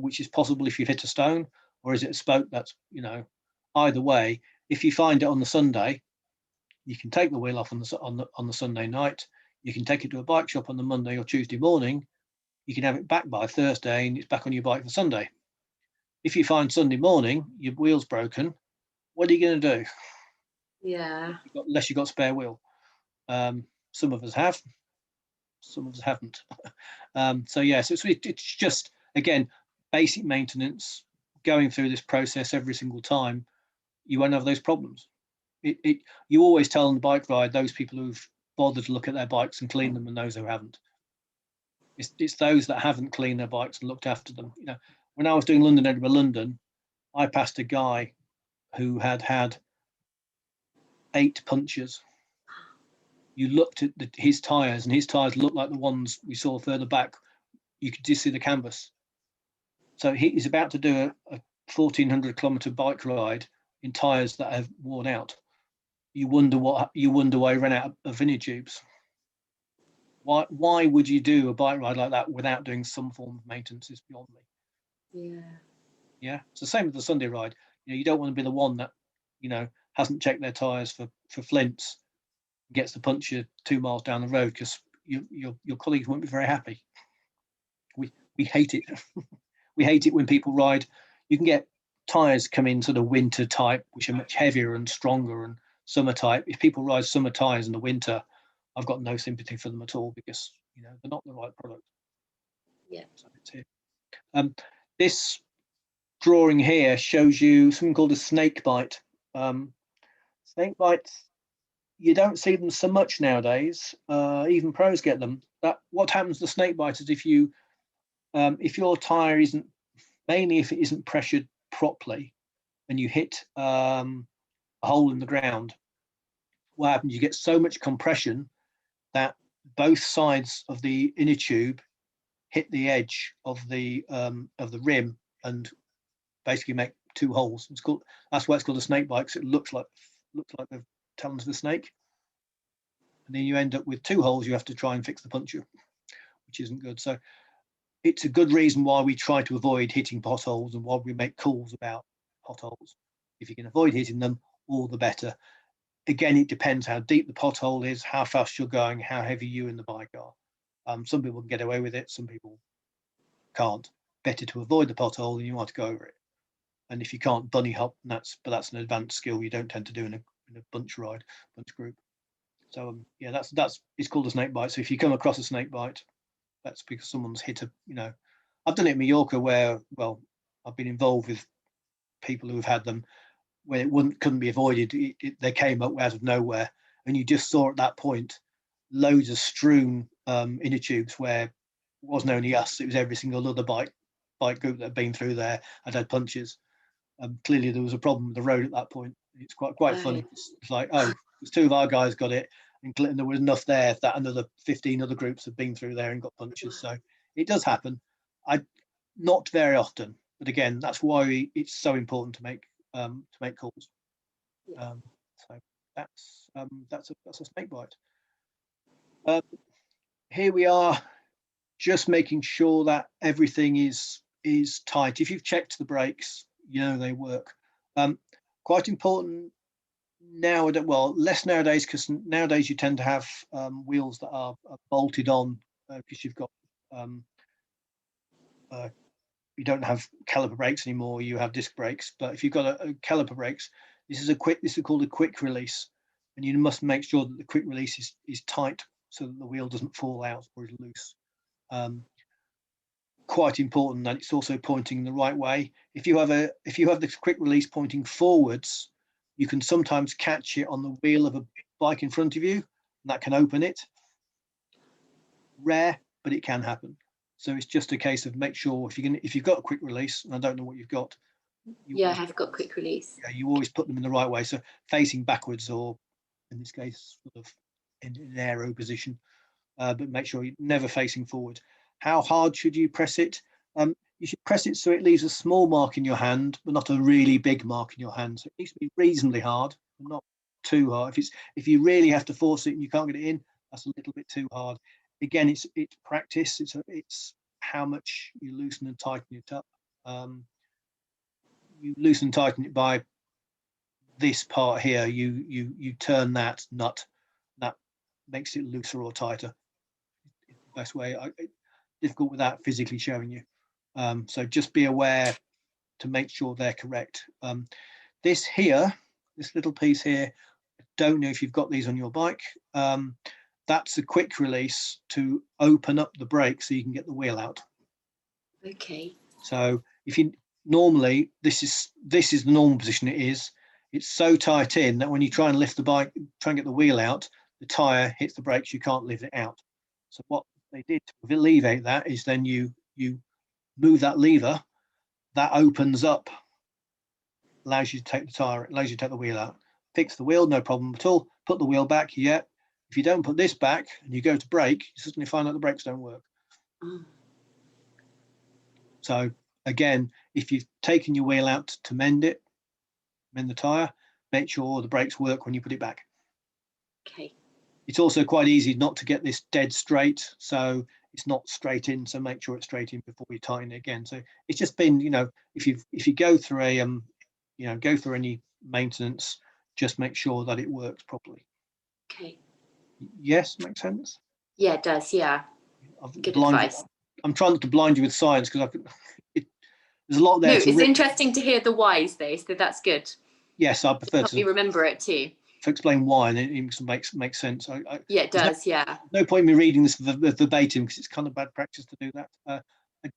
which is possible if you've hit a stone, or is it a spoke? That's either way. If you find it on the Sunday, you can take the wheel off on the Sunday night. You can take it to a bike shop on the Monday or Tuesday morning. You can have it back by Thursday, and it's back on your bike for Sunday. If you find Sunday morning your wheel's broken, what are you going to do? Yeah. Unless you've got spare wheel. Some of us have, some of us haven't. So it's just, again, basic maintenance. Going through this process every single time, you won't have those problems. You always tell on the bike ride those people who've bothered to look at their bikes and clean them, and those who haven't. It's those that haven't cleaned their bikes and looked after them. When I was doing Edinburgh-London, I passed a guy who had 8 punctures. You looked at his tyres, and his tyres looked like the ones we saw further back. You could just see the canvas. So he's about to do a 1,400 kilometre bike ride in tyres that have worn out. You wonder why you ran out of inner tubes. Why would you do a bike ride like that without doing some form of maintenance is beyond me. Yeah, it's the same with the Sunday ride. You don't want to be the one that hasn't checked their tyres for flints, gets the puncture 2 miles down the road, because your colleagues won't be very happy. We hate it. We hate it when people ride. You can get tyres come in sort of winter type, which are much heavier and stronger, and summer type. If people ride summer tyres in the winter, I've got no sympathy for them at all, because they're not the right product. Yeah. So it's here. This drawing here shows you something called a snake bite. Snake bites, you don't see them so much nowadays. Even pros get them. What happens to snake bite is if your tyre isn't, mainly if it isn't pressured properly, and you hit a hole in the ground, what happens? You get so much compression that both sides of the inner tube hit the edge of the rim and basically make 2 holes. That's why it's called a snake bite, because it looks like the talons of a snake. And then you end up with 2 holes. You have to try and fix the puncture, which isn't good. So it's a good reason why we try to avoid hitting potholes, and why we make calls about potholes. If you can avoid hitting them, all the better. Again, it depends how deep the pothole is, how fast you're going, how heavy you and the bike are. Some people can get away with it, some people can't. Better to avoid the pothole than you want to go over it. And if you can't bunny hop, that's an advanced skill you don't tend to do in a bunch group. So yeah, that's it's called a snake bite. So if you come across a snake bite, that's because someone's hit I've done it in Mallorca, where I've been involved with people who have had them where it couldn't be avoided. They came up out of nowhere, and you just saw at that point loads of strewn inner tubes, where it wasn't only us, it was every single other bike group that had been through there and had punches. Clearly there was a problem with the road at that point. It's quite funny. It's like, there's 2 of our guys got it, and there was enough there that another 15 other groups had been through there and got punches. So it does happen. Not very often, but again, that's why it's so important to make calls. So that's a snake bite. Here we are, just making sure that everything is tight. If you've checked the brakes, they work. Quite important nowadays, less nowadays, because nowadays you tend to have wheels that are bolted on, because you've got you don't have caliper brakes anymore, you have disc brakes. But if you've got a caliper brakes, this is called a quick release, and you must make sure that the quick release is tight, so that the wheel doesn't fall out or is loose. Quite important that it's also pointing the right way. If you have the quick release pointing forwards, you can sometimes catch it on the wheel of a bike in front of you, and that can open it. Rare, but it can happen. So it's just a case of make sure if you've got a quick release, and I don't know what you've got. I have got quick release. Yeah, you always put them in the right way, so facing backwards, or in this case, sort of in an aero position. But make sure you're never facing forward. How hard should you press it? You should press it so it leaves a small mark in your hand, but not a really big mark in your hand. So it needs to be reasonably hard, but not too hard. If you really have to force it and you can't get it in, that's a little bit too hard. Again, it's practice. It's how much you loosen and tighten it up. You loosen and tighten it by this part here. You turn that nut, that makes it looser or tighter. It's the best way. Difficult without physically showing you. So just be aware to make sure they're correct. This little piece here, I don't know if you've got these on your bike. That's a quick release to open up the brake so you can get the wheel out. Okay. So if you normally, this is the normal position it is. It's so tight in that when you try and lift the bike, try and get the wheel out, the tire hits the brakes, you can't lift it out. So what they did to alleviate that is then you move that lever, that opens up, allows you to take the tire, allows you to take the wheel out. Fix the wheel, no problem at all. Put the wheel back, yeah. If you don't put this back and you go to brake, you suddenly find out the brakes don't work. So again, if you've taken your wheel out to mend it, mend the tyre, make sure the brakes work when you put it back. Okay. It's also quite easy not to get this dead straight, so it's not straight in, so make sure it's straight in before you tighten it again. So it's just been, if you go through a go through any maintenance, just make sure that it works properly. Okay. Yes, makes sense. Yeah, it does. Yeah. Good advice. I'm trying not to blind you with science, because there's a lot there. No, it's interesting to hear the whys though, so that's good. Yes, I prefer to help you remember it too. To explain why, and it makes sense. Yeah, it does. Yeah. No point in me reading this verbatim, because it's kind of bad practice to do that. I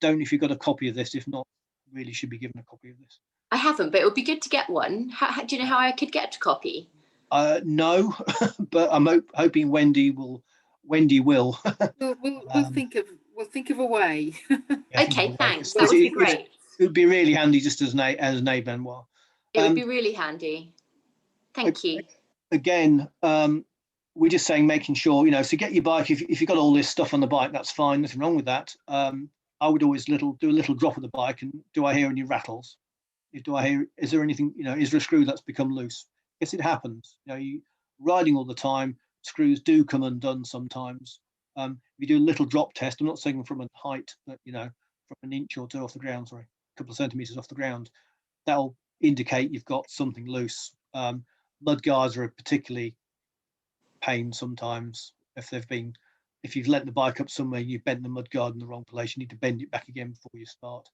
don't know if you've got a copy of this. If not, really should be given a copy of this. I haven't, but it would be good to get one. Do you know how I could get a copy? No, but I'm hoping Wendy will. We'll think of a way. Yeah, okay, thanks. That would be great. It would be really handy just as an aid memoir. It would be really handy. Thank you. Again, we're just saying, making sure, so get your bike. If you've got all this stuff on the bike, that's fine. Nothing wrong with that. I would always do a little drop of the bike, and do I hear any rattles? Is there anything, is there a screw that's become loose? Yes, it happens. You riding all the time, screws do come undone sometimes. If you do a little drop test, I'm not saying from a height, but from an inch or two off the ground, sorry, a couple of centimeters off the ground, that'll indicate you've got something loose. Mud guards are a particularly pain sometimes. If you've let the bike up somewhere, you've bent the mud guard in the wrong place, you need to bend it back again before you start.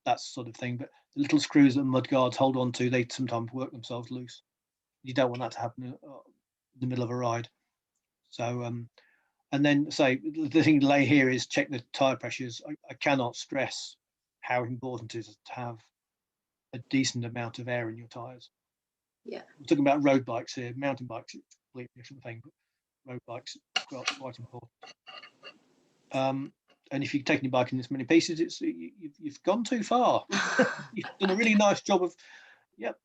That sort of thing. But the little screws that the mud guards hold on to, they sometimes work themselves loose. You don't want that to happen in the middle of a ride. So and then the thing to lay here is check the tire pressures. I cannot stress how important it is to have a decent amount of air in your tires. Yeah, we're talking about road bikes here. Mountain bikes, it's a completely different thing, but road bikes are quite important. And if you're taking your bike in this many pieces, you've gone too far. You've done a really nice job of. Yep.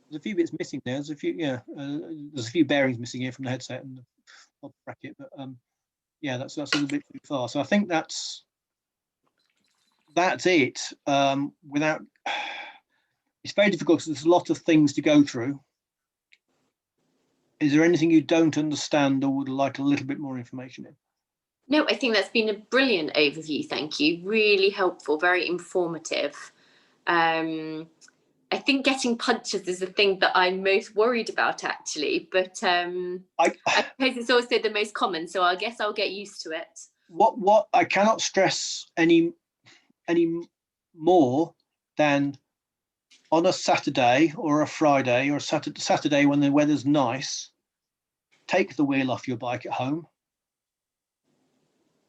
There's a few bits missing there. There's a few bearings missing here from the headset and the bracket, but yeah, that's a little bit too far. So I think that's it. Without, it's very difficult because there's a lot of things to go through. Is there anything you don't understand or would like a little bit more information in? No, I think that's been a brilliant overview. Thank you. Really helpful, very informative. I think getting punctures is the thing that I'm most worried about, actually. But I suppose it's also the most common, so I guess I'll get used to it. What I cannot stress any more than on a Saturday or a Friday or a Saturday when the weather's nice, take the wheel off your bike at home,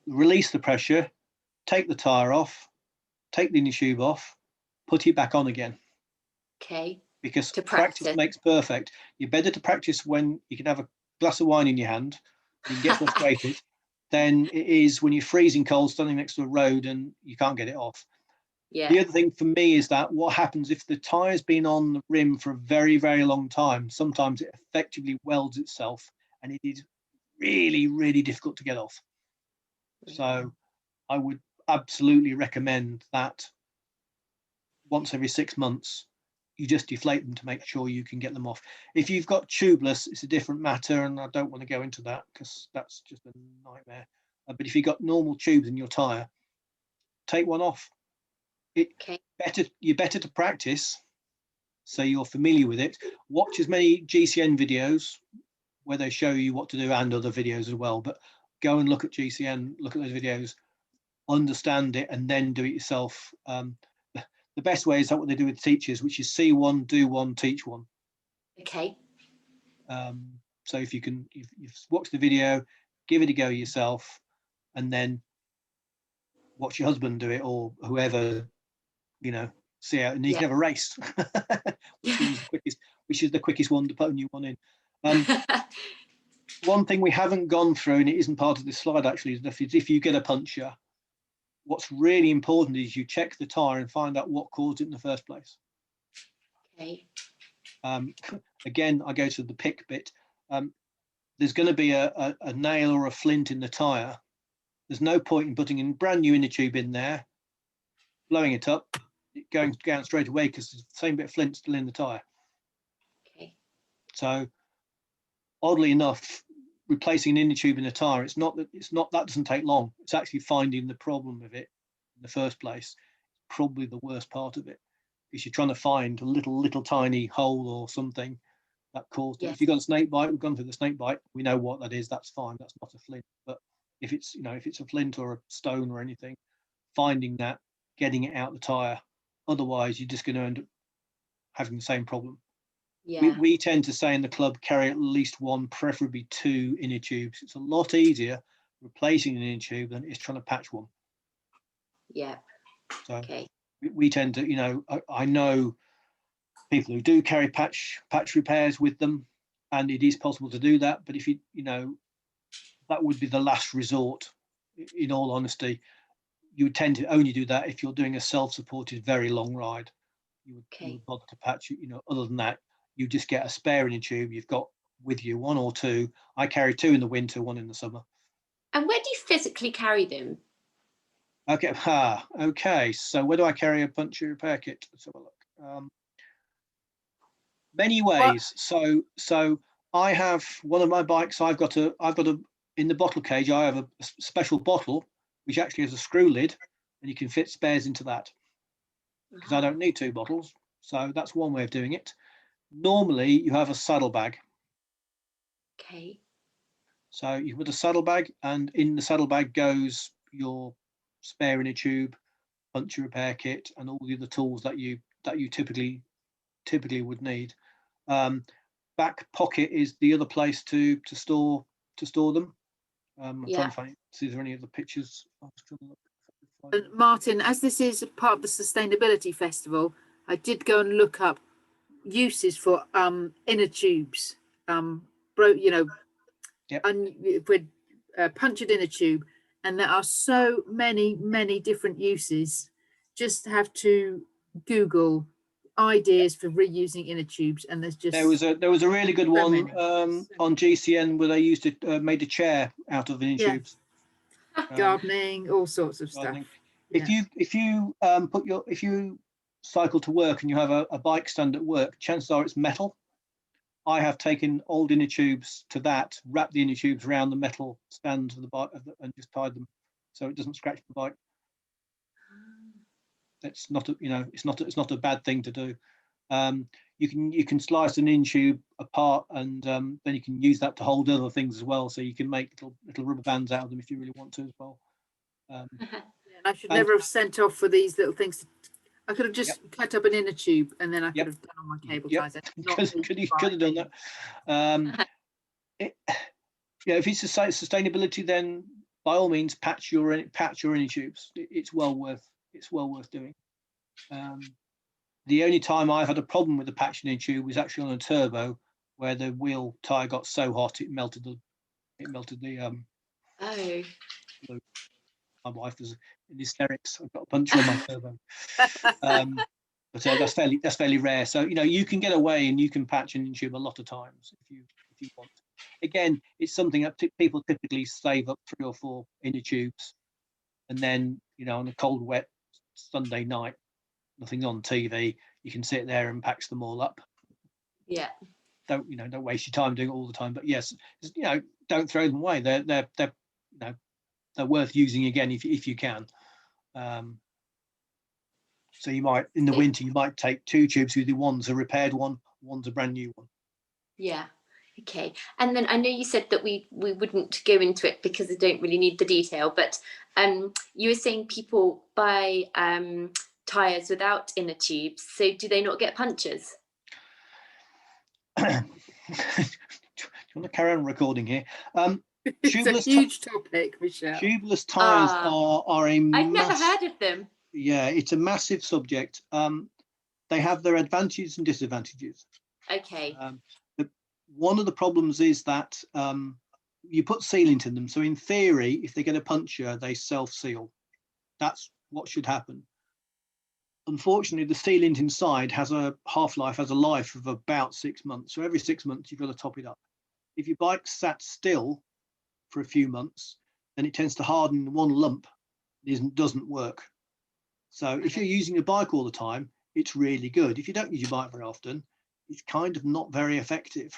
release the pressure, take the tyre off, take the inner tube off, put it back on again. Okay. Because practice makes perfect. You're better to practice when you can have a glass of wine in your hand, you can get frustrated, than it is when you're freezing cold standing next to a road and you can't get it off. Yeah. The other thing for me is that what happens if the tire's been on the rim for a very, very long time, sometimes it effectively welds itself and it is really, really difficult to get off. So I would absolutely recommend that once every 6 months, you just deflate them to make sure you can get them off. If you've got tubeless, it's a different matter, and I don't want to go into that because that's just a nightmare. But if you've got normal tubes in your tyre, take one off. You're better to practice, so you're familiar with it. Watch as many GCN videos where they show you what to do, and other videos as well. But go and look at GCN, look at those videos, understand it, and then do it yourself. The best way is that what they do with teachers, which is see one, do one, teach one. Okay. So if you've watched the video, give it a go yourself, and then watch your husband do it or whoever, see how, and you can have a race, which is the quickest one to put a new one in. One thing we haven't gone through, and it isn't part of this slide actually, is if you get a puncture, what's really important is you check the tyre and find out what caused it in the first place. Okay. Again, I go to the pick bit. There's going to be a nail or a flint in the tyre. There's no point in putting a brand new inner tube in there, blowing it up, it going down straight away because the same bit of flint still in the tyre. Okay. So oddly enough, replacing an inner tube in a tyre, that doesn't take long. It's actually finding the problem with it in the first place, probably the worst part of it, because you're trying to find a little tiny hole or something that caused it. Yes. If you've got a snake bite, we've gone through the snake bite, we know what that is, that's fine, that's not a flint. But if it's, if it's a flint or a stone or anything, finding that, getting it out the tyre, otherwise you're just going to end up having the same problem. Yeah. We tend to say in the club, carry at least one, preferably two inner tubes. It's a lot easier replacing an inner tube than it's trying to patch one. Yeah. So Okay. we tend to, I know people who do carry patch repairs with them, and it is possible to do that. But if that would be the last resort. In all honesty, you would tend to only do that if you're doing a self-supported very long ride. You would bother to patch. Other than that, you just get a spare inner tube. You've got with you one or two. I carry two in the winter, one in the summer. And where do you physically carry them? Okay. Okay. So where do I carry a puncture repair kit? Let's have a look. Many ways. So I have one of my bikes. I've got a in the bottle cage. I have a special bottle which actually has a screw lid, and you can fit spares into that. Because I don't need two bottles. So that's one way of doing it. Normally, you have a saddlebag. Okay. So you put a saddlebag, and in the saddlebag goes your spare inner tube, puncture repair kit, and all the other tools that you typically would need. Back pocket is the other place to store them. I'm trying to find. See, is there any other pictures? Martin, as this is part of the Sustainability Festival, I did go and look up uses for inner tubes, with punctured inner tube, and there are so many different uses. Just have to Google ideas for reusing inner tubes, and there was a really good one on GCN where they used it, made a chair out of inner tubes. Gardening, all sorts of stuff. If you cycle to work and you have a bike stand at work, chances are it's metal. I have taken old inner tubes to that, wrapped the inner tubes around the metal stand of the bike, and just tied them so it doesn't scratch the bike. It's not a bad thing to do. You can slice an inner tube apart, and then you can use that to hold other things as well. So you can make little rubber bands out of them if you really want to as well. I should never have sent off for these little things. I could have just cut up an inner tube, and then I could have done all my cable ties. Could have done that. If it's sustainability, then by all means patch your inner tubes. It's well worth doing. The only time I've had a problem with the patch inner tube was actually on a turbo, where the wheel tire got so hot it melted the glue. My wife was in hysterics. I've got a puncture on my turbo. But that's fairly rare. So you can get away and you can patch an inner tube a lot of times if you want. Again, it's something that people typically save up 3 or 4 inner tubes, and then on a cold, wet Sunday night, nothing's on TV, you can sit there and patch them all up. Yeah. Don't waste your time doing it all the time. But yes, don't throw them away. They're worth using again if you can. So you might, in the winter, you might take 2 tubes with you. One's a repaired one, one's a brand new one. Yeah. Okay. And then I know you said that we wouldn't go into it because I don't really need the detail, but you were saying people buy tyres without inner tubes. So do they not get punctures? Do you want to carry on recording here? It's a huge topic, Michelle. Tubeless tyres are a I've never heard of them. Yeah, it's a massive subject. They have their advantages and disadvantages. Okay. One of the problems is that you put sealant in them. So in theory, if they get a puncture, they self-seal. That's what should happen. Unfortunately, the sealant inside has a half-life, has a life of about 6 months. So every 6 months, you've got to top it up. If your bike sat still for a few months, then it tends to harden in one lump. It doesn't work. So if you're using your bike all the time, it's really good. If you don't use your bike very often, it's kind of not very effective.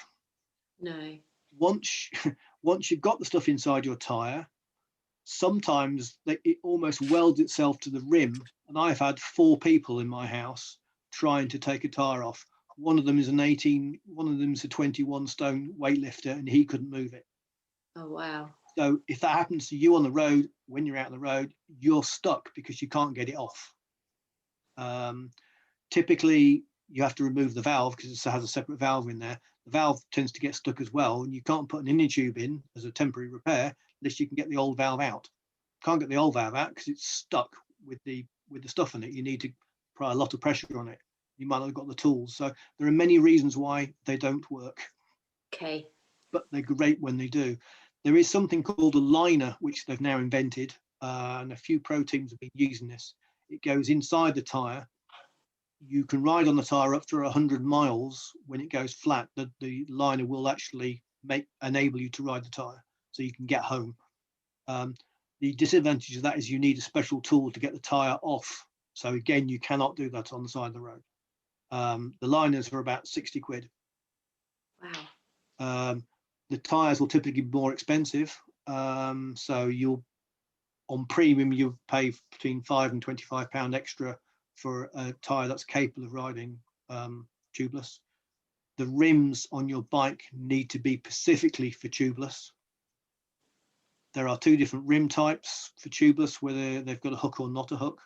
No. Once you've got the stuff inside your tyre, sometimes it almost welds itself to the rim. And I've had 4 people in my house trying to take a tyre off. One of them is one of them is a 21 stone weightlifter, and he couldn't move it. Oh, wow. So if that happens to you on the road, when you're out on the road, you're stuck because you can't get it off. Typically, you have to remove the valve because it has a separate valve in there. The valve tends to get stuck as well, and you can't put an inner tube in as a temporary repair unless you can get the old valve out. Can't get the old valve out because it's stuck with the stuff in it. You need to apply a lot of pressure on it. You might not have got the tools. So there are many reasons why they don't work. Okay. But they're great when they do. There is something called a liner, which they've now invented, and a few pro teams have been using this. It goes inside the tyre. You can ride on the tyre up to 100 miles. When it goes flat, the liner will actually enable you to ride the tyre, so you can get home. The disadvantage of that is you need a special tool to get the tyre off. So again, you cannot do that on the side of the road. The liners are about 60 quid. Wow. The tyres will typically be more expensive. So on premium, you pay between £5 and £25 extra for a tyre that's capable of riding tubeless. The rims on your bike need to be specifically for tubeless. There are 2 different rim types for tubeless, whether they've got a hook or not a hook.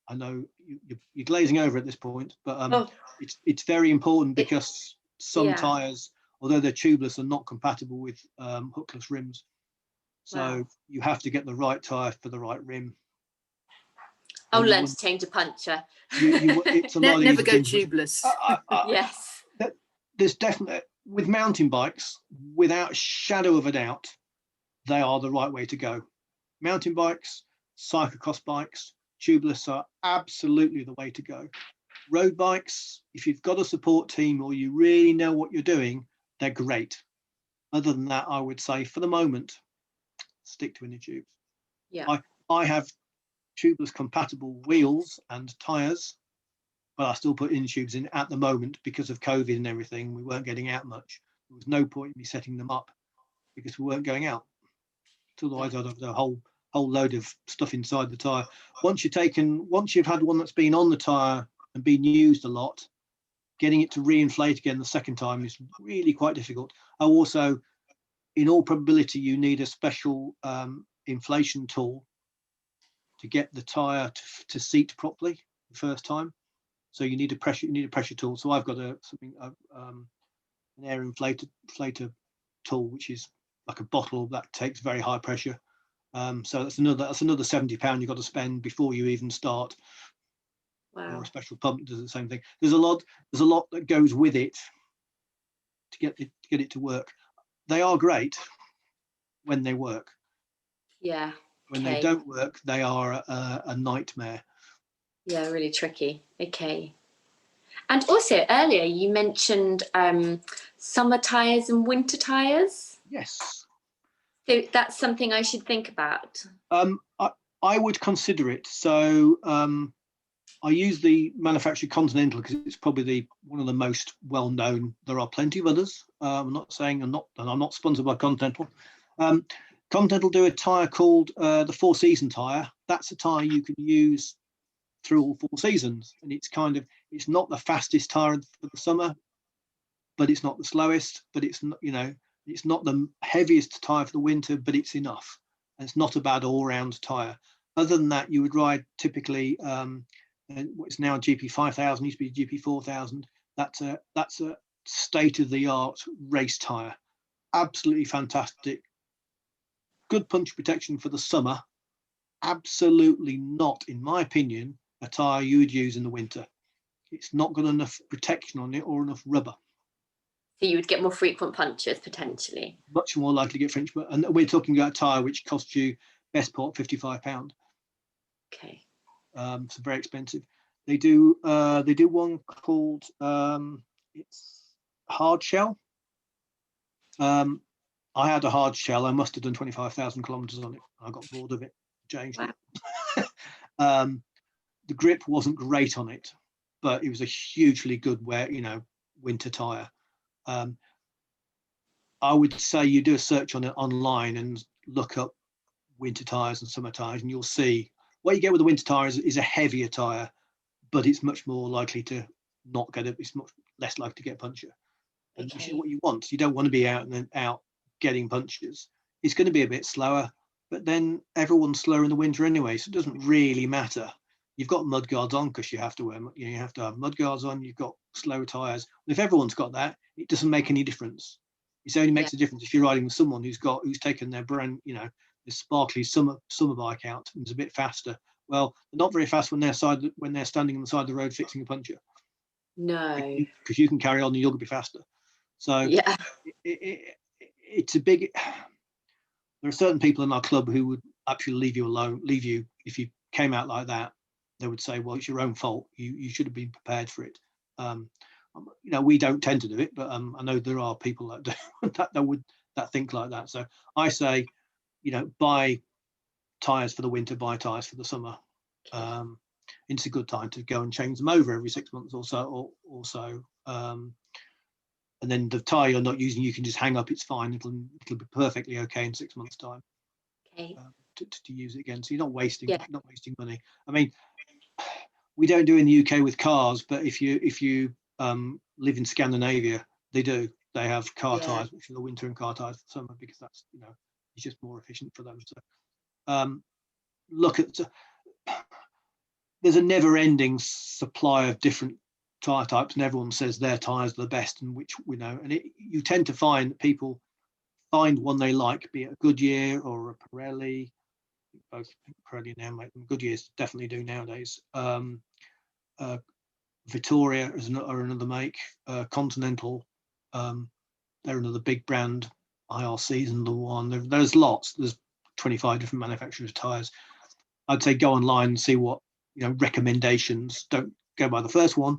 I know you're glazing over at this point, but it's very important because some tyres, although they're tubeless, are not compatible with hookless rims. So you have to get the right tyre for the right rim. I'll learn to change a puncture. It's a lot never go easier. tubeless. Yes. There's definitely, with mountain bikes, without a shadow of a doubt, they are the right way to go. Mountain bikes, cyclocross bikes, tubeless are absolutely the way to go. Road bikes, if you've got a support team or you really know what you're doing, they're great. Other than that, I would say for the moment, stick to inner tubes. Yeah. I have tubeless compatible wheels and tyres, but I still put inner tubes in at the moment because of COVID and everything. We weren't getting out much. There was no point in me setting them up because we weren't going out. Otherwise, I'd have a whole load of stuff inside the tyre. Once you've had one that's been on the tyre and been used a lot, getting it to reinflate again the second time is really quite difficult. Also, in all probability, you need a special inflation tool to get the tyre to seat properly the first time. So you need a pressure tool. So I've got an air inflator tool, which is like a bottle that takes very high pressure. So that's another £70 you've got to spend before you even start. Wow. Or a special pump does the same thing. There's a lot that goes with it to get it to work. They are great when they work. Yeah. When they don't work, they are a nightmare. Yeah, really tricky. Okay. And also earlier you mentioned summer tyres and winter tyres. Yes. So that's something I should think about. I would consider it. So I use the manufacturer Continental because it's probably one of the most well known. There are plenty of others. I'm not saying I'm not sponsored by Continental. Continental do a tyre called the 4 season tyre. That's a tyre you can use through all 4 seasons, and it's not the fastest tyre for the summer, but it's not the slowest, but it's not the heaviest tyre for the winter, but it's enough. And it's not a bad all-round tyre. Other than that, you would ride typically what's now GP 5000, used to be GP 4000. That's a state-of-the-art race tyre. Absolutely fantastic. Good punch protection for the summer. Absolutely not, in my opinion, a tyre you would use in the winter. It's not got enough protection on it or enough rubber. So you would get more frequent punctures potentially. Much more likely to get French, and we're talking about a tyre which costs you best part £55. Okay. So very expensive. They do one called it's hard shell. I had a hard shell. I must have done 25,000 kilometers on it. I got bored of it, changed it. the grip wasn't great on it, but it was a hugely good winter tire. I would say you do a search on it online and look up winter tires and summer tires, and you'll see what you get with the winter tires is a heavier tire, but it's much more likely to not get it. It's much less likely to get a puncture, and which is what you want. You don't want to be out and out getting punctures. It's going to be a bit slower, but then everyone's slower in the winter anyway, so it doesn't really matter. You've got mud guards on because you have to wear, you have to have mud guards on. You've got slower tires. If everyone's got that, it doesn't make any difference. It only makes a difference if you're riding with someone who's taken their brand, the sparkly summer bike out and is a bit faster. Well, they're not very fast when they're standing on the side of the road fixing a puncture. No, because you can carry on and you'll be faster. So yeah, it's a big. There are certain people in our club who would actually leave you alone, leave you if you came out like that. They would say, well, it's your own fault. You should have been prepared for it. We don't tend to do it, but I know there are people that do, that think like that. So I say, buy tires for the winter, buy tires for the summer. It's a good time to go and change them over every 6 months or so. And then the tire you're not using, you can just hang up. It's fine. It'll be perfectly okay in 6 months' time. Okay. To use it again, so you're not wasting money. I mean, we don't do it in the UK with cars, but if you live in Scandinavia, they do. They have car tires, which are the winter, and car tires for summer, because that's it's just more efficient for them. So look at. There's a never-ending supply of different tire types, and everyone says their tires are the best, and which and you tend to find that people find one they like, be it a Goodyear or a Pirelli. Both Pirelli now make them. Goodyears definitely do nowadays. Vittoria are another make. Continental, they're another big brand. IRC's another one. There's lots. There's 25 different manufacturers of tires. I'd say go online and see what recommendations. Don't go by the first one,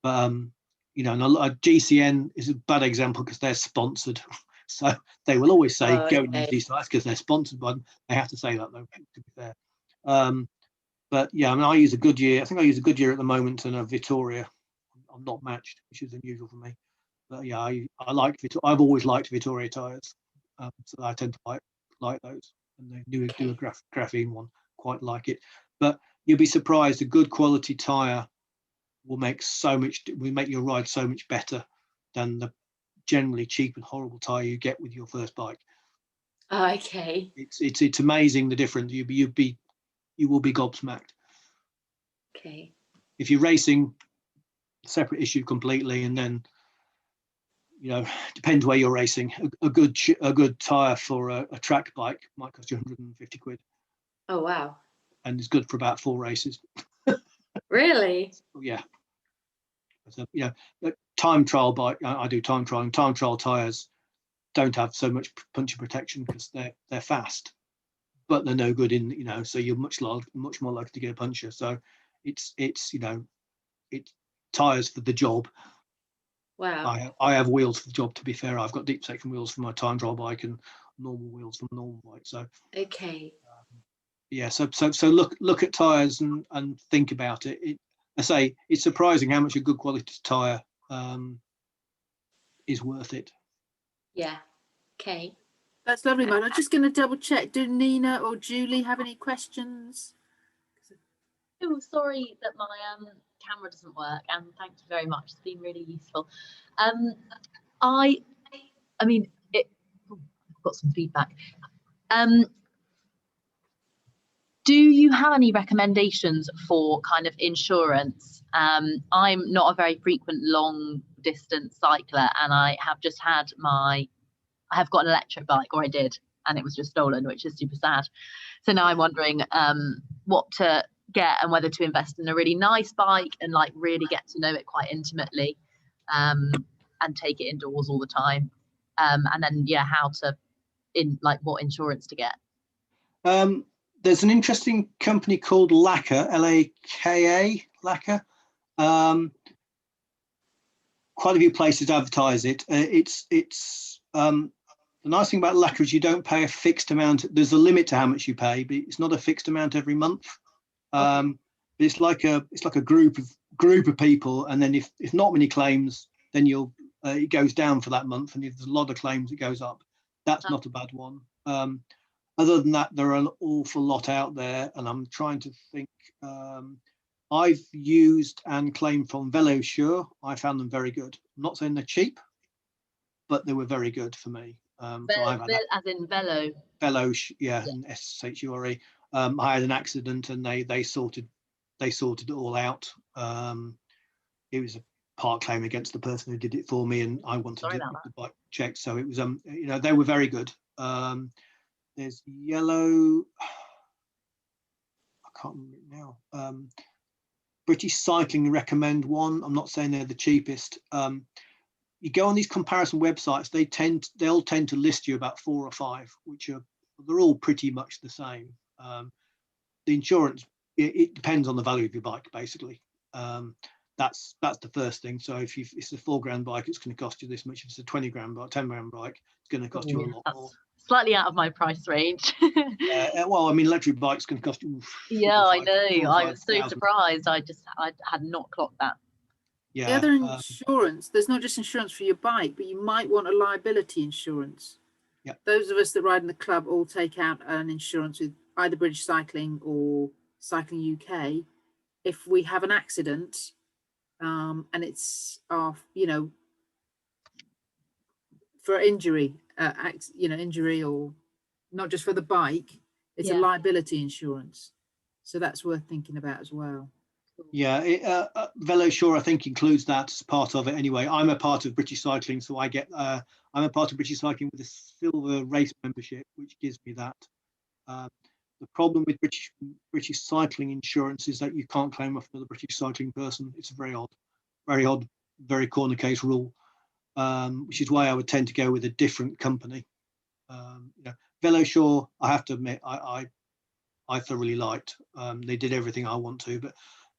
but and GCN is a bad example because they're sponsored. So they will always say go and use these tires because they're sponsored by them. They have to say that, though, to be fair. But yeah, I mean, I use a Goodyear. I think I use a Goodyear at the moment and a Vittoria. I'm not matched, which is unusual for me. But yeah, I like I've always liked Vittoria tires, so I tend to like those. And they do a graphene one, quite like it. But you'll be surprised, a good quality tire will make your ride so much better than the generally cheap and horrible tire you get with your first bike. Okay. It's amazing the difference. You will be gobsmacked. Okay. If you're racing, separate issue completely, and then depends where you're racing. A good tire for a track bike might cost you 150 quid. Oh wow. And it's good for about 4 races. Really? Yeah. So, time trial bike. I do time trial, and time trial tires don't have so much puncture protection because they're fast, but they're no good in so you're much more likely to get a puncture. So it's tires for the job. Wow. I have wheels for the job. To be fair, I've got deep section wheels for my time trial bike and normal wheels for my normal bike. So okay. Yeah, so look at tires and think about it. I say it's surprising how much a good quality tire is worth it. Yeah. Okay. That's lovely, Mike. I'm just going to double check. Do Nina or Julie have any questions? Oh, sorry that my camera doesn't work, and thank you very much. It's been really useful. I mean, I've got some feedback. Do you have any recommendations for kind of insurance? I'm not a very frequent long distance cycler, and I have got an electric bike, or I did, and it was just stolen, which is super sad. So now I'm wondering what to get and whether to invest in a really nice bike and like really get to know it quite intimately, and take it indoors all the time. And then how to what insurance to get. There's an interesting company called Laka, Laka, Laka. Quite a few places advertise it. The nice thing about Laka is you don't pay a fixed amount. There's a limit to how much you pay, but it's not a fixed amount every month. Okay. It's like a group of people, and then if not many claims, then it goes down for that month, and if there's a lot of claims, it goes up. That's not a bad one. Other than that, there are an awful lot out there, and I'm trying to think. I've used and claimed from Velossure. I found them very good. I'm not saying they're cheap, but they were very good for me. So I've had as in Velo. Yeah, and SHURE. I had an accident, and they sorted it all out. It was a part claim against the person who did it for me, and I wanted the bike checked. So it was they were very good. There's Yellow. I can't remember it now. British Cycling recommend one. I'm not saying they're the cheapest. You go on these comparison websites, they'll tend to list you about 4 or 5, they're all pretty much the same. The insurance, it depends on the value of your bike, basically. That's the first thing. So if it's a £4,000 bike, it's going to cost you this much. If it's a 20 grand bike, 10 grand bike, it's going to cost you a lot more. Slightly out of my price range. Well, I mean, electric bikes can cost you. Yeah, I know. I was so surprised. I had not clocked that. Yeah. The other insurance, there's not just insurance for your bike, but you might want a liability insurance. Yeah. Those of us that ride in the club all take out an insurance with either British Cycling or Cycling UK. If we have an accident, and it's for injury, injury, or not just for the bike, it's a liability insurance. So that's worth thinking about as well. Yeah, Velossure I think includes that as part of it anyway. I'm a part of British Cycling, so I'm a part of British Cycling with a silver race membership, which gives me that. The problem with British Cycling insurance is that you can't claim off another British Cycling person. It's a very odd, very corner case rule, which is why I would tend to go with a different company. Velossure, I have to admit, I thoroughly liked. They did everything I want to,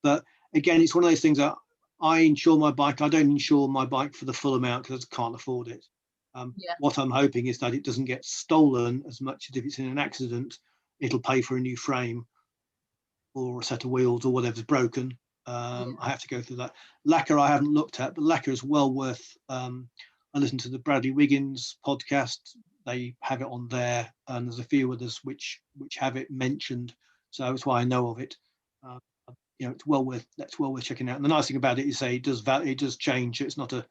but again, it's one of those things that I insure my bike. I don't insure my bike for the full amount because I can't afford it. What I'm hoping is that it doesn't get stolen as much as if it's in an accident. It'll pay for a new frame or a set of wheels or whatever's broken. I have to go through that. Lacquer I haven't looked at, but Lacquer is well worth. I listened to the Bradley Wiggins podcast. They have it on there, and there's a few others which have it mentioned. So that's why I know of it. It's well worth checking out. And the nice thing about it is it does change. It's not a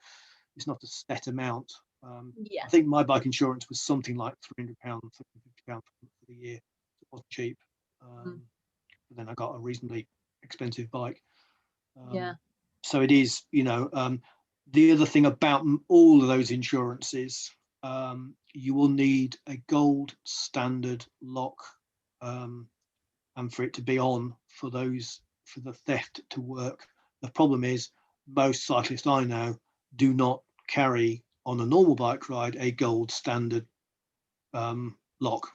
set amount. I think my bike insurance was something like £300, £350 for the year. It wasn't cheap. But then I got a reasonably expensive bike. So it is, the other thing about all of those insurances, you will need a gold standard lock, and for it to be on for the theft to work. The problem is most cyclists I know do not carry on a normal bike ride a gold standard lock.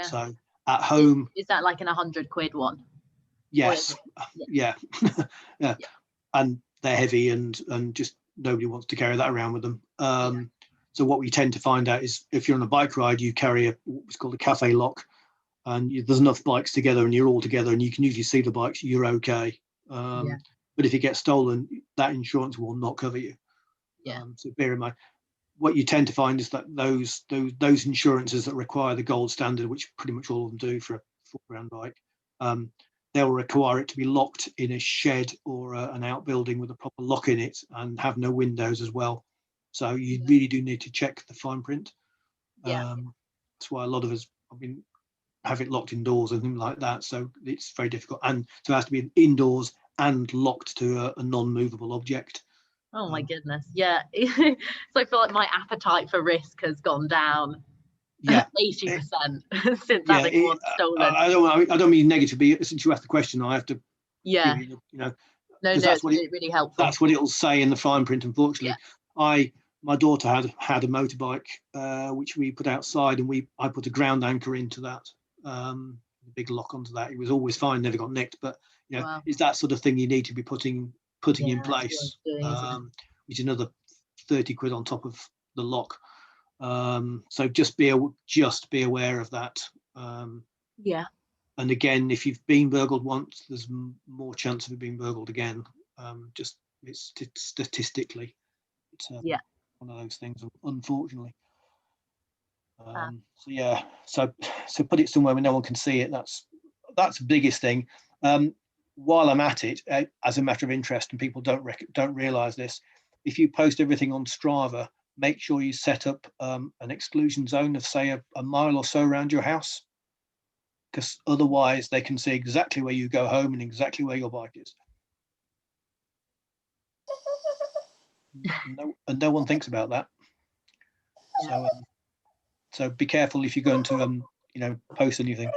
So at home, is that like an £100 one? Yes. Yeah. And they're heavy and just nobody wants to carry that around with them. So what we tend to find out is if you're on a bike ride, you carry what's called a cafe lock, and there's enough bikes together and you're all together and you can usually see the bikes, you're okay. But if it gets stolen, that insurance will not cover you. So bear in mind, what you tend to find is that those insurances that require the gold standard, which pretty much all of them do for a £4,000 bike, they'll require it to be locked in a shed or an outbuilding with a proper lock in it and have no windows as well. So you really do need to check the fine print. That's why a lot of us have it locked indoors and things like that. So it's very difficult. And so it has to be indoors and locked to a non-movable object. Oh my goodness. Yeah. So I feel like my appetite for risk has gone down 80% since having one stolen. I don't mean negatively. Since you asked the question, I have to no, it's really helpful. That's what it'll say in the fine print. Unfortunately, my daughter had a motorbike which we put outside, and I put a ground anchor into that, a big lock onto that. It was always fine, never got nicked. But it's that sort of thing you need to be putting in place, which is another £30 on top of the lock. So just be aware of that. And again, if you've been burgled once, there's more chance of it being burgled again. Just it's statistically, it's one of those things, unfortunately. So yeah, so put it somewhere where no one can see it. That's the biggest thing. While I'm at it, as a matter of interest, and people don't realise this, if you post everything on Strava, make sure you set up an exclusion zone of, say, a mile or so around your house, because otherwise they can see exactly where you go home and exactly where your bike is. And no one thinks about that. Yeah. So be careful if you're going to post anything.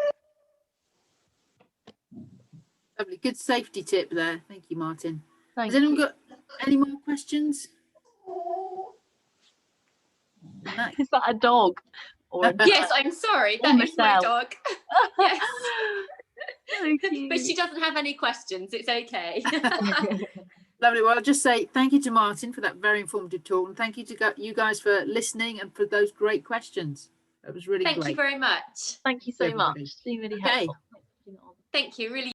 Lovely, good safety tip there. Thank you, Martin. Has anyone got any more questions? Is that a dog? Or yes, I'm sorry, that is my dog. Yes. But she doesn't have any questions. It's okay. Lovely. Well, I'll just say thank you to Martin for that very informative talk, and thank you to you guys for listening and for those great questions. That was really great. Thank you very much. Thank you so much. It's been really helpful. Thank you. Really.